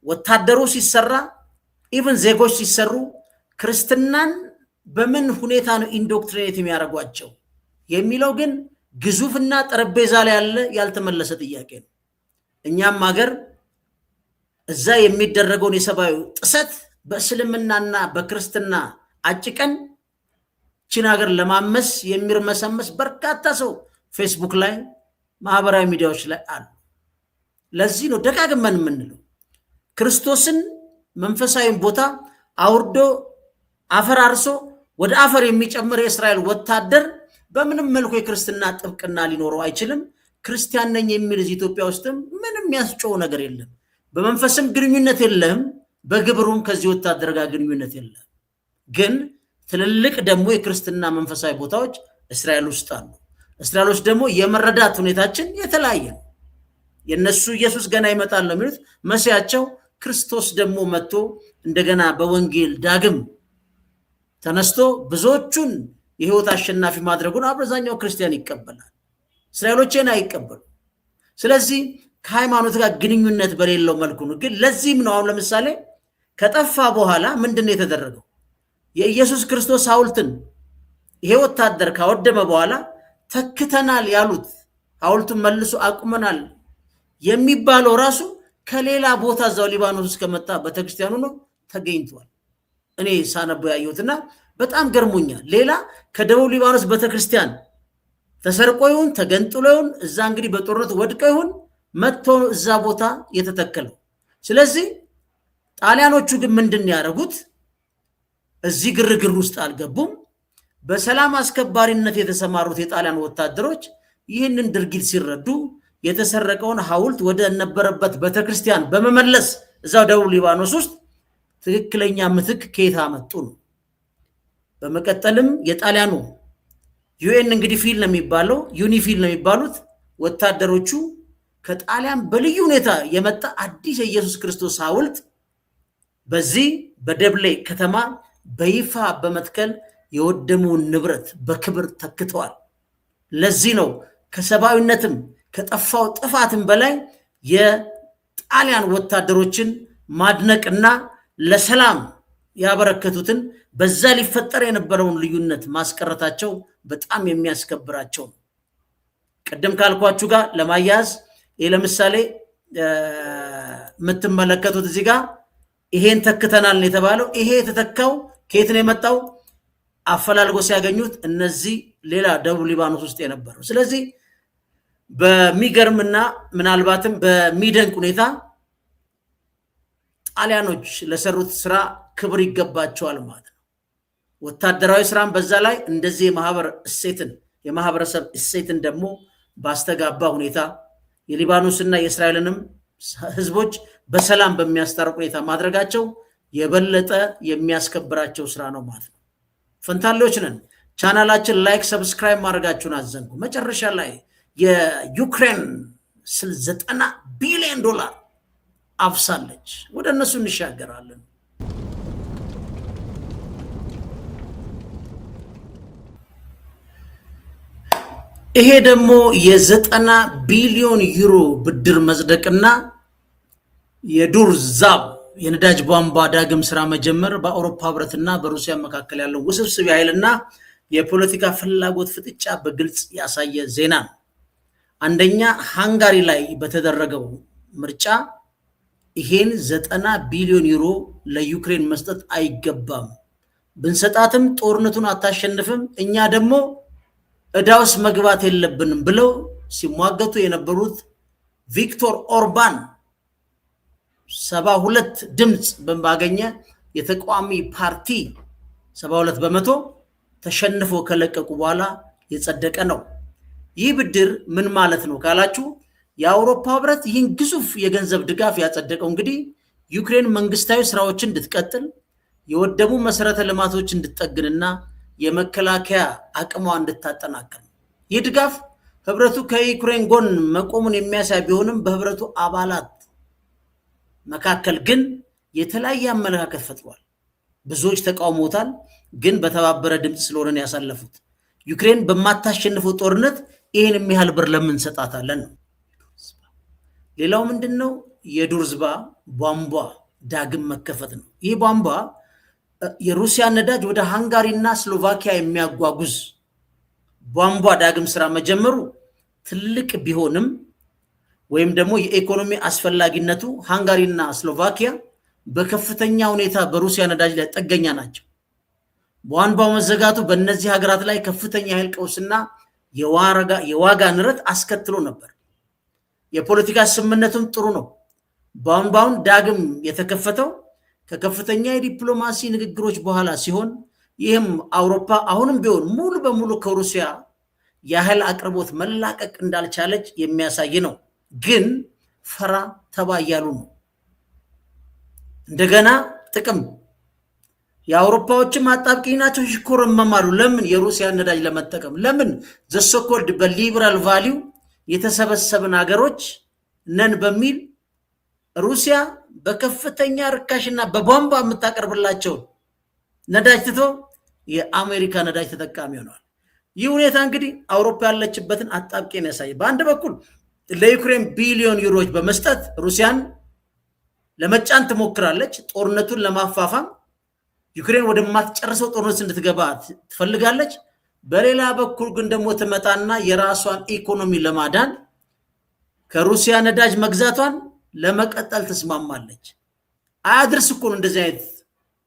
ወታደሩ ሲሰራ ኢቭን ዜጎች ሲሰሩ ክርስትናን በምን ሁኔታ ነው ኢንዶክትሪኔት የሚያደርጓቸው የሚለው ግን ግዙፍና ጠረጴዛ ላይ ያለ ያልተመለሰ ጥያቄ ነው። እኛም ሀገር እዛ የሚደረገውን የሰብአዊ ጥሰት በእስልምናና በክርስትና አጭቀን ቺን ሀገር ለማመስ የሚርመሰመስ በርካታ ሰው ፌስቡክ ላይ ማህበራዊ ሚዲያዎች ላይ አሉ። ለዚህ ነው ደጋግመን የምንለው ክርስቶስን መንፈሳዊን ቦታ አውርዶ አፈራርሶ ወደ አፈር የሚጨምር የእስራኤል ወታደር በምንም መልኩ የክርስትና ጥብቅና ሊኖረው አይችልም። ክርስቲያን ነኝ የሚል ኢትዮጵያ ውስጥም ምንም ያስጨው ነገር የለም። በመንፈስም ግንኙነት የለም፣ በግብሩም ከዚህ ወታደር ጋር ግንኙነት የለም። ግን ትልልቅ ደግሞ የክርስትና መንፈሳዊ ቦታዎች እስራኤል ውስጥ አሉ። እስራኤሎች ደግሞ የመረዳት ሁኔታችን የተለያየ ነው። የነሱ ኢየሱስ ገና ይመጣል ነው የሚሉት። መሲያቸው ክርስቶስ ደግሞ መጥቶ እንደገና በወንጌል ዳግም ተነስቶ ብዙዎቹን የህይወት አሸናፊ ማድረጉን አብዛኛው ክርስቲያን ይቀበላል። እስራኤሎችን አይቀበሉ። ስለዚህ ከሃይማኖት ጋር ግንኙነት በሌለው መልኩ ነው። ግን ለዚህም ነው አሁን ለምሳሌ ከጠፋ በኋላ ምንድነው የተደረገው? የኢየሱስ ክርስቶስ ሐውልትን ይሄ ወታደር ካወደመ በኋላ ተክተናል ያሉት ሐውልቱን መልሶ አቁመናል የሚባለው ራሱ ከሌላ ቦታ እዛው ሊባኖስ ውስጥ ከመጣ ቤተክርስቲያኑ ነው ተገኝቷል። እኔ ሳነበው ያየሁትና በጣም ገርሞኛል። ሌላ ከደቡብ ሊባኖስ ቤተክርስቲያን ተሰርቆ ይሁን ተገንጥሎ ይሁን እዛ እንግዲህ በጦርነት ወድቆ ይሁን መጥቶ እዛ ቦታ የተተከለው። ስለዚህ ጣሊያኖቹ ግን ምንድን ያደረጉት? እዚህ ግርግር ውስጥ አልገቡም። በሰላም አስከባሪነት የተሰማሩት የጣሊያን ወታደሮች ይህንን ድርጊት ሲረዱ የተሰረቀውን ሐውልት ወደ ነበረበት ቤተክርስቲያን በመመለስ እዛው ደቡብ ሊባኖስ ውስጥ ትክክለኛ ምትክ ከየት አመጡ ነው። በመቀጠልም የጣሊያኑ ዩኤን እንግዲህ ፊል ነው የሚባለው ዩኒፊል ነው የሚባሉት ወታደሮቹ ከጣሊያን በልዩ ሁኔታ የመጣ አዲስ የኢየሱስ ክርስቶስ ሐውልት በዚህ በደብሌ ከተማ በይፋ በመትከል የወደመውን ንብረት በክብር ተክተዋል። ለዚህ ነው ከሰብአዊነትም ከጠፋው ጥፋትም በላይ የጣሊያን ወታደሮችን ማድነቅና ለሰላም ያበረከቱትን በዛ ሊፈጠር የነበረውን ልዩነት ማስቀረታቸው በጣም የሚያስከብራቸው ነው። ቀደም ካልኳችሁ ጋር ለማያያዝ ለምሳሌ የምትመለከቱት እዚህ ጋር ይሄን ተክተናል የተባለው ይሄ የተተካው ከየት ነው የመጣው? አፈላልጎ ሲያገኙት እነዚህ ሌላ ደቡብ ሊባኖስ ውስጥ የነበረው። ስለዚህ በሚገርምና ምናልባትም በሚደንቅ ሁኔታ ጣሊያኖች ለሰሩት ስራ ክብር ይገባቸዋል ማለት ነው። ወታደራዊ ስራን በዛ ላይ እንደዚህ የማህበረሰብ እሴትን ደግሞ ባስተጋባ ሁኔታ የሊባኖስና የእስራኤልንም ህዝቦች በሰላም በሚያስታርቅ ሁኔታ ማድረጋቸው የበለጠ የሚያስከብራቸው ስራ ነው ማለት ነው። ፈንታሌዎች ነን። ቻናላችን ላይክ፣ ሰብስክራይብ ማድረጋችሁን አዘንጉ። መጨረሻ ላይ የዩክሬን $90 ቢሊዮን አፍሳለች። ወደ እነሱ እንሻገራለን። ይሄ ደግሞ የ90 ቢሊዮን ዩሮ ብድር መጽደቅና የዱር ዛብ የነዳጅ ቧንቧ ዳግም ስራ መጀመር በአውሮፓ ህብረትና በሩሲያ መካከል ያለው ውስብስብ ኃይልና የፖለቲካ ፍላጎት ፍጥጫ በግልጽ ያሳየ ዜና ነው። አንደኛ ሃንጋሪ ላይ በተደረገው ምርጫ ይሄን 90 ቢሊዮን ዩሮ ለዩክሬን መስጠት አይገባም፣ ብንሰጣትም ጦርነቱን አታሸንፍም፣ እኛ ደግሞ እዳውስ መግባት የለብንም ብለው ሲሟገቱ የነበሩት ቪክቶር ኦርባን 72 ድምጽ በማገኘ የተቃዋሚ ፓርቲ 72 በመቶ ተሸንፎ ከለቀቁ በኋላ የጸደቀ ነው። ይህ ብድር ምን ማለት ነው ካላችሁ የአውሮፓ ህብረት ይህን ግዙፍ የገንዘብ ድጋፍ ያጸደቀው እንግዲህ ዩክሬን መንግስታዊ ስራዎችን እንድትቀጥል የወደሙ መሰረተ ልማቶች እንድትጠግንና የመከላከያ አቅሟ እንድታጠናክር። ይህ ድጋፍ ህብረቱ ከዩክሬን ጎን መቆሙን የሚያሳይ ቢሆንም በህብረቱ አባላት መካከል ግን የተለያየ አመለካከት ፈጥሯል። ብዙዎች ተቃውሞታል፣ ግን በተባበረ ድምጽ ስለሆነ ያሳለፉት። ዩክሬን በማታሸንፈው ጦርነት ይሄን የሚያህል ብር ለምን ሰጣታለን ነው። ሌላው ምንድነው? የዱር ዝባ ቧንቧ ዳግም መከፈት ነው። ይህ ቧንቧ የሩሲያ ነዳጅ ወደ ሃንጋሪና ስሎቫኪያ የሚያጓጉዝ ቧንቧ ዳግም ስራ መጀመሩ ትልቅ ቢሆንም ወይም ደግሞ የኢኮኖሚ አስፈላጊነቱ ሃንጋሪና ስሎቫኪያ በከፍተኛ ሁኔታ በሩሲያ ነዳጅ ላይ ጥገኛ ናቸው። ቧንቧው መዘጋቱ በእነዚህ ሀገራት ላይ ከፍተኛ ኃይል ቀውስና የዋጋ ንረት አስከትሎ ነበር። የፖለቲካ ስምምነቱም ጥሩ ነው። ቧንቧውን ዳግም የተከፈተው ከከፍተኛ የዲፕሎማሲ ንግግሮች በኋላ ሲሆን ይህም አውሮፓ አሁንም ቢሆን ሙሉ በሙሉ ከሩሲያ የኃይል አቅርቦት መላቀቅ እንዳልቻለች የሚያሳይ ነው። ግን ፈራ ተባ እያሉ ነው። እንደገና ጥቅም የአውሮፓዎችም አጣብቂኝ ናቸው፣ ይሽኮረመማሉ። ለምን? የሩሲያ ነዳጅ ለመጠቀም። ለምን? ዘሶኮልድ በሊበራል ቫሊዩ የተሰበሰብን ሀገሮች ነን በሚል ሩሲያ በከፍተኛ ርካሽና በቧንቧ የምታቀርብላቸው ነዳጅ ትቶ የአሜሪካ ነዳጅ ተጠቃሚ ሆነዋል። ይህ ሁኔታ እንግዲህ አውሮፓ ያለችበትን አጣብቂኝ ያሳያል። በአንድ በኩል ለዩክሬን ቢሊዮን ዩሮዎች በመስጠት ሩሲያን ለመጫን ትሞክራለች። ጦርነቱን ለማፋፋም ዩክሬን ወደማትጨርሰው ጦርነት እንድትገባ ትፈልጋለች። በሌላ በኩል ግን ደግሞ ትመጣና የራሷን ኢኮኖሚ ለማዳን ከሩሲያ ነዳጅ መግዛቷን ለመቀጠል ትስማማለች። አያድርስ እኮ ነው እንደዚህ አይነት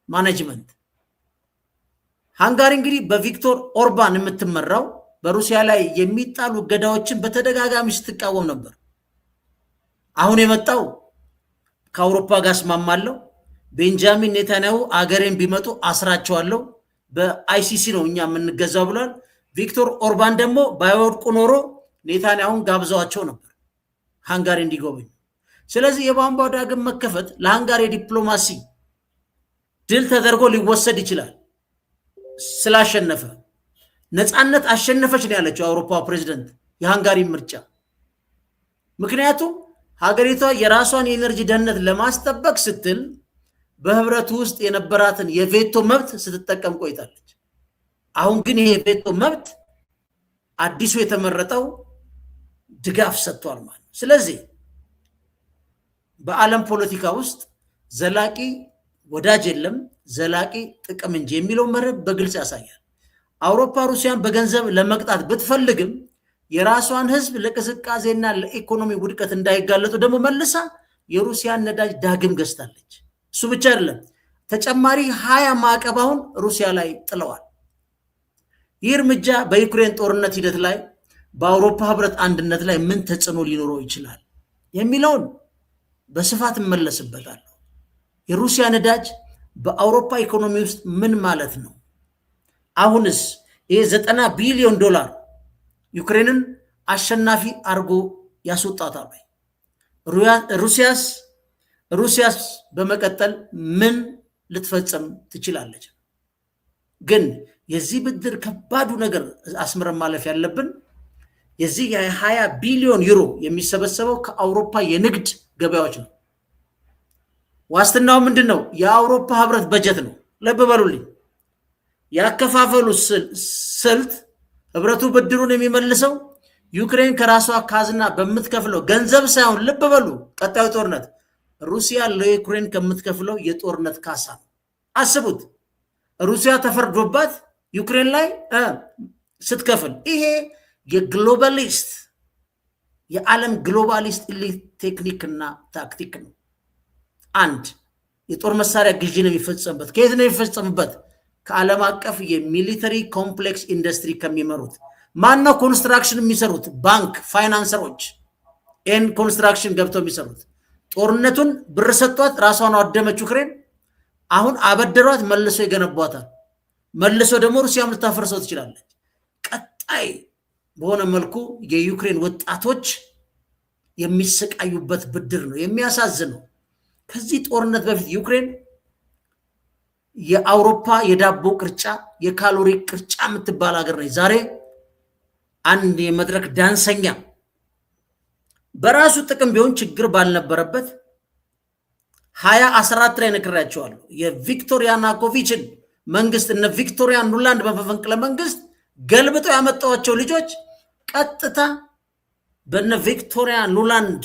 ማኔጅመንት። ሃንጋሪ እንግዲህ በቪክቶር ኦርባን የምትመራው በሩሲያ ላይ የሚጣሉ እገዳዎችን በተደጋጋሚ ስትቃወም ነበር። አሁን የመጣው ከአውሮፓ ጋር እስማማለሁ፣ ቤንጃሚን ኔታንያሁ አገሬን ቢመጡ አስራቸዋለሁ፣ በአይሲሲ ነው እኛ የምንገዛው ብሏል። ቪክቶር ኦርባን ደግሞ ባይወድቁ ኖሮ ኔታንያሁን ጋብዘዋቸው ነበር ሃንጋሪ እንዲጎበኙ። ስለዚህ የቧንቧ ዳግም መከፈት ለሃንጋሪ ዲፕሎማሲ ድል ተደርጎ ሊወሰድ ይችላል። ስላሸነፈ ነፃነት አሸነፈች ነው ያለችው የአውሮፓ ፕሬዝደንት የሃንጋሪ ምርጫ። ምክንያቱም ሀገሪቷ የራሷን የኤነርጂ ደህንነት ለማስጠበቅ ስትል በህብረቱ ውስጥ የነበራትን የቬቶ መብት ስትጠቀም ቆይታለች። አሁን ግን ይሄ የቬቶ መብት አዲሱ የተመረጠው ድጋፍ ሰጥቷል ማለት ነው። ስለዚህ በዓለም ፖለቲካ ውስጥ ዘላቂ ወዳጅ የለም ዘላቂ ጥቅም እንጂ የሚለው መርህ በግልጽ ያሳያል። አውሮፓ ሩሲያን በገንዘብ ለመቅጣት ብትፈልግም የራሷን ህዝብ ለቅዝቃዜና ለኢኮኖሚ ውድቀት እንዳይጋለጡ ደግሞ መልሳ የሩሲያን ነዳጅ ዳግም ገዝታለች። እሱ ብቻ አይደለም፣ ተጨማሪ 20 ማዕቀብ አሁን ሩሲያ ላይ ጥለዋል። ይህ እርምጃ በዩክሬን ጦርነት ሂደት ላይ በአውሮፓ ህብረት አንድነት ላይ ምን ተጽዕኖ ሊኖረው ይችላል የሚለውን በስፋት እመለስበታለሁ። የሩሲያ ነዳጅ በአውሮፓ ኢኮኖሚ ውስጥ ምን ማለት ነው? አሁንስ ይሄ $90 ቢሊዮን ዩክሬንን አሸናፊ አርጎ ያስወጣታል? ሩሲያስ በመቀጠል ምን ልትፈጽም ትችላለች? ግን የዚህ ብድር ከባዱ ነገር አስምረን ማለፍ ያለብን የዚህ የ20 ቢሊዮን ዩሮ የሚሰበሰበው ከአውሮፓ የንግድ ገበያዎች ነው። ዋስትናው ምንድን ነው? የአውሮፓ ህብረት በጀት ነው። ልብ በሉልኝ። ያከፋፈሉ ስልት ህብረቱ ብድሩን የሚመልሰው ዩክሬን ከራሷ ካዝና በምትከፍለው ገንዘብ ሳይሆን፣ ልብ በሉ፣ ቀጣዩ ጦርነት ሩሲያ ለዩክሬን ከምትከፍለው የጦርነት ካሳ ነው። አስቡት፣ ሩሲያ ተፈርዶባት ዩክሬን ላይ ስትከፍል። ይሄ የግሎባሊስት የዓለም ግሎባሊስት ኢሊት ቴክኒክና ታክቲክ ነው። አንድ የጦር መሳሪያ ግዢ ነው የሚፈጸምበት። ከየት ነው የሚፈጸምበት? ከዓለም አቀፍ የሚሊተሪ ኮምፕሌክስ ኢንዱስትሪ ከሚመሩት ማነው ኮንስትራክሽን የሚሰሩት? ባንክ ፋይናንሰሮች ኤን ኮንስትራክሽን ገብተው የሚሰሩት ጦርነቱን ብር ሰጥቷት ራሷን አወደመች ዩክሬን። አሁን አበደሯት፣ መልሶ ይገነቧታል። መልሶ ደግሞ ሩሲያም ልታፈርሰው ትችላለች። ቀጣይ በሆነ መልኩ የዩክሬን ወጣቶች የሚሰቃዩበት ብድር ነው። የሚያሳዝነው ከዚህ ጦርነት በፊት ዩክሬን የአውሮፓ የዳቦ ቅርጫ የካሎሪ ቅርጫ የምትባል ሀገር ነች። ዛሬ አንድ የመድረክ ዳንሰኛ በራሱ ጥቅም ቢሆን ችግር ባልነበረበት 2014 ላይ ነግሬያቸዋለሁ። የቪክቶሪያ ያኑኮቪችን መንግስት እነ ቪክቶሪያ ኑላንድ በመፈንቅለ መንግስት ገልብጠው ያመጣዋቸው ልጆች ቀጥታ በነ ቪክቶሪያ ኑላንድ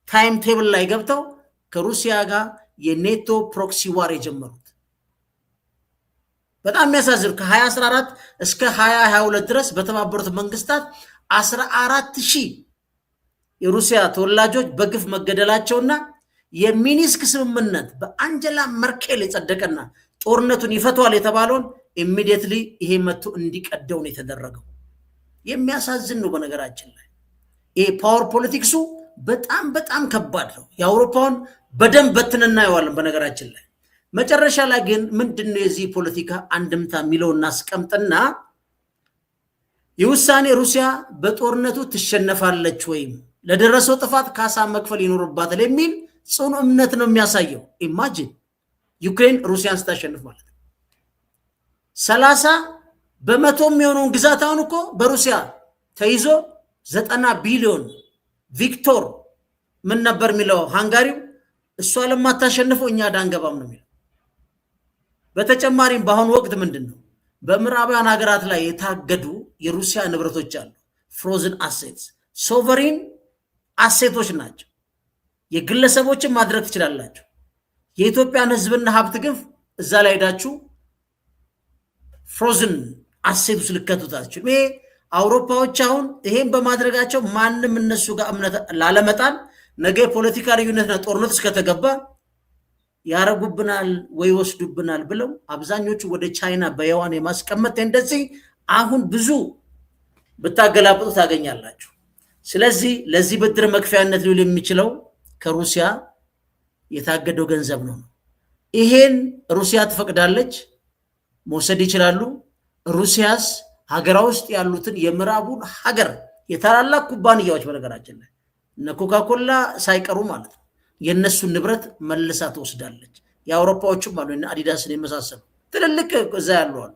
ታይም ቴብል ላይ ገብተው ከሩሲያ ጋር የኔቶ ፕሮክሲ ዋር የጀመሩት በጣም የሚያሳዝን ከ2014 እስከ 2022 ድረስ በተባበሩት መንግስታት 14,000 የሩሲያ ተወላጆች በግፍ መገደላቸውና የሚኒስክ ስምምነት በአንጀላ መርኬል የጸደቀና ጦርነቱን ይፈቷል የተባለውን ኢሚዲየትሊ ይሄ መጥቶ እንዲቀደው ነው የተደረገው። የሚያሳዝን ነው። በነገራችን ላይ ይሄ ፓወር ፖለቲክሱ በጣም በጣም ከባድ ነው። የአውሮፓውን በደንብ በትንና ይዋለን። በነገራችን ላይ መጨረሻ ላይ ግን ምንድነው የዚህ ፖለቲካ አንድምታ የሚለው እናስቀምጥና የውሳኔ ሩሲያ በጦርነቱ ትሸነፋለች ወይም ለደረሰው ጥፋት ካሳ መክፈል ይኖርባታል የሚል ጽኑ እምነት ነው የሚያሳየው። ኢማጂን ዩክሬን ሩሲያን ስታሸንፍ ማለት ነው 30% የሚሆነውን ግዛት አሁን እኮ በሩሲያ ተይዞ 90 ቢሊዮን ቪክቶር ምን ነበር የሚለው ሃንጋሪው እሷ ለማታሸንፈው እኛ ዳንገባም ነው የሚለው። በተጨማሪም በአሁኑ ወቅት ምንድነው በምዕራባውያን ሀገራት ላይ የታገዱ የሩሲያ ንብረቶች አሉ። ፍሮዝን አሴትስ ሶቨሪን አሴቶች ናቸው። የግለሰቦችን ማድረግ ትችላላችሁ። የኢትዮጵያን ህዝብና ሀብት ግን እዛ ላይ ሄዳችሁ ፍሮዝን አሴት ውስጥ ልከቱታችሁ። ይሄ አውሮፓዎች አሁን ይሄን በማድረጋቸው ማንም እነሱ ጋር እምነት ላለመጣል ነገ ፖለቲካ ልዩነትና ጦርነት እስከተገባ ያረጉብናል ወይ ወስዱብናል ብለው አብዛኞቹ ወደ ቻይና በየዋን የማስቀመጥ እንደዚህ አሁን ብዙ ብታገላብጡ ታገኛላችሁ። ስለዚህ ለዚህ ብድር መክፈያነት ሊውል የሚችለው ከሩሲያ የታገደው ገንዘብ ነው። ይሄን ሩሲያ ትፈቅዳለች፣ መውሰድ ይችላሉ። ሩሲያስ ሀገራ ውስጥ ያሉትን የምዕራቡን ሀገር የታላላቅ ኩባንያዎች በነገራችን ላይ እነ ኮካኮላ ሳይቀሩ ማለት ነው የነሱን ንብረት መልሳ ትወስዳለች። የአውሮፓዎቹም አሉ እና አዲዳስን የመሳሰሉ ትልልቅ እዛ ያሉ አሉ።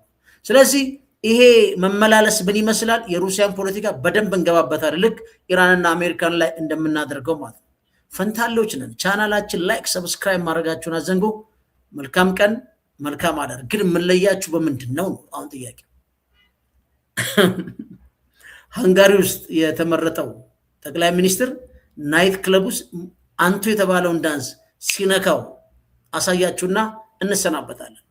ስለዚህ ይሄ መመላለስ ምን ይመስላል? የሩሲያን ፖለቲካ በደንብ እንገባበታለን፣ ልክ ኢራንና አሜሪካን ላይ እንደምናደርገው ማለት ነው። ፈንታሌዎች ነን። ቻናላችን ላይክ፣ ሰብስክራይብ ማድረጋችሁን አዘንጉ። መልካም ቀን፣ መልካም አዳር። ግን የምንለያችሁ በምንድን ነው? አሁን ጥያቄ ሃንጋሪ ውስጥ የተመረጠው ጠቅላይ ሚኒስትር ናይት ክለብ ውስጥ አንቱ የተባለውን ዳንስ ሲነካው አሳያችሁና እንሰናበታለን።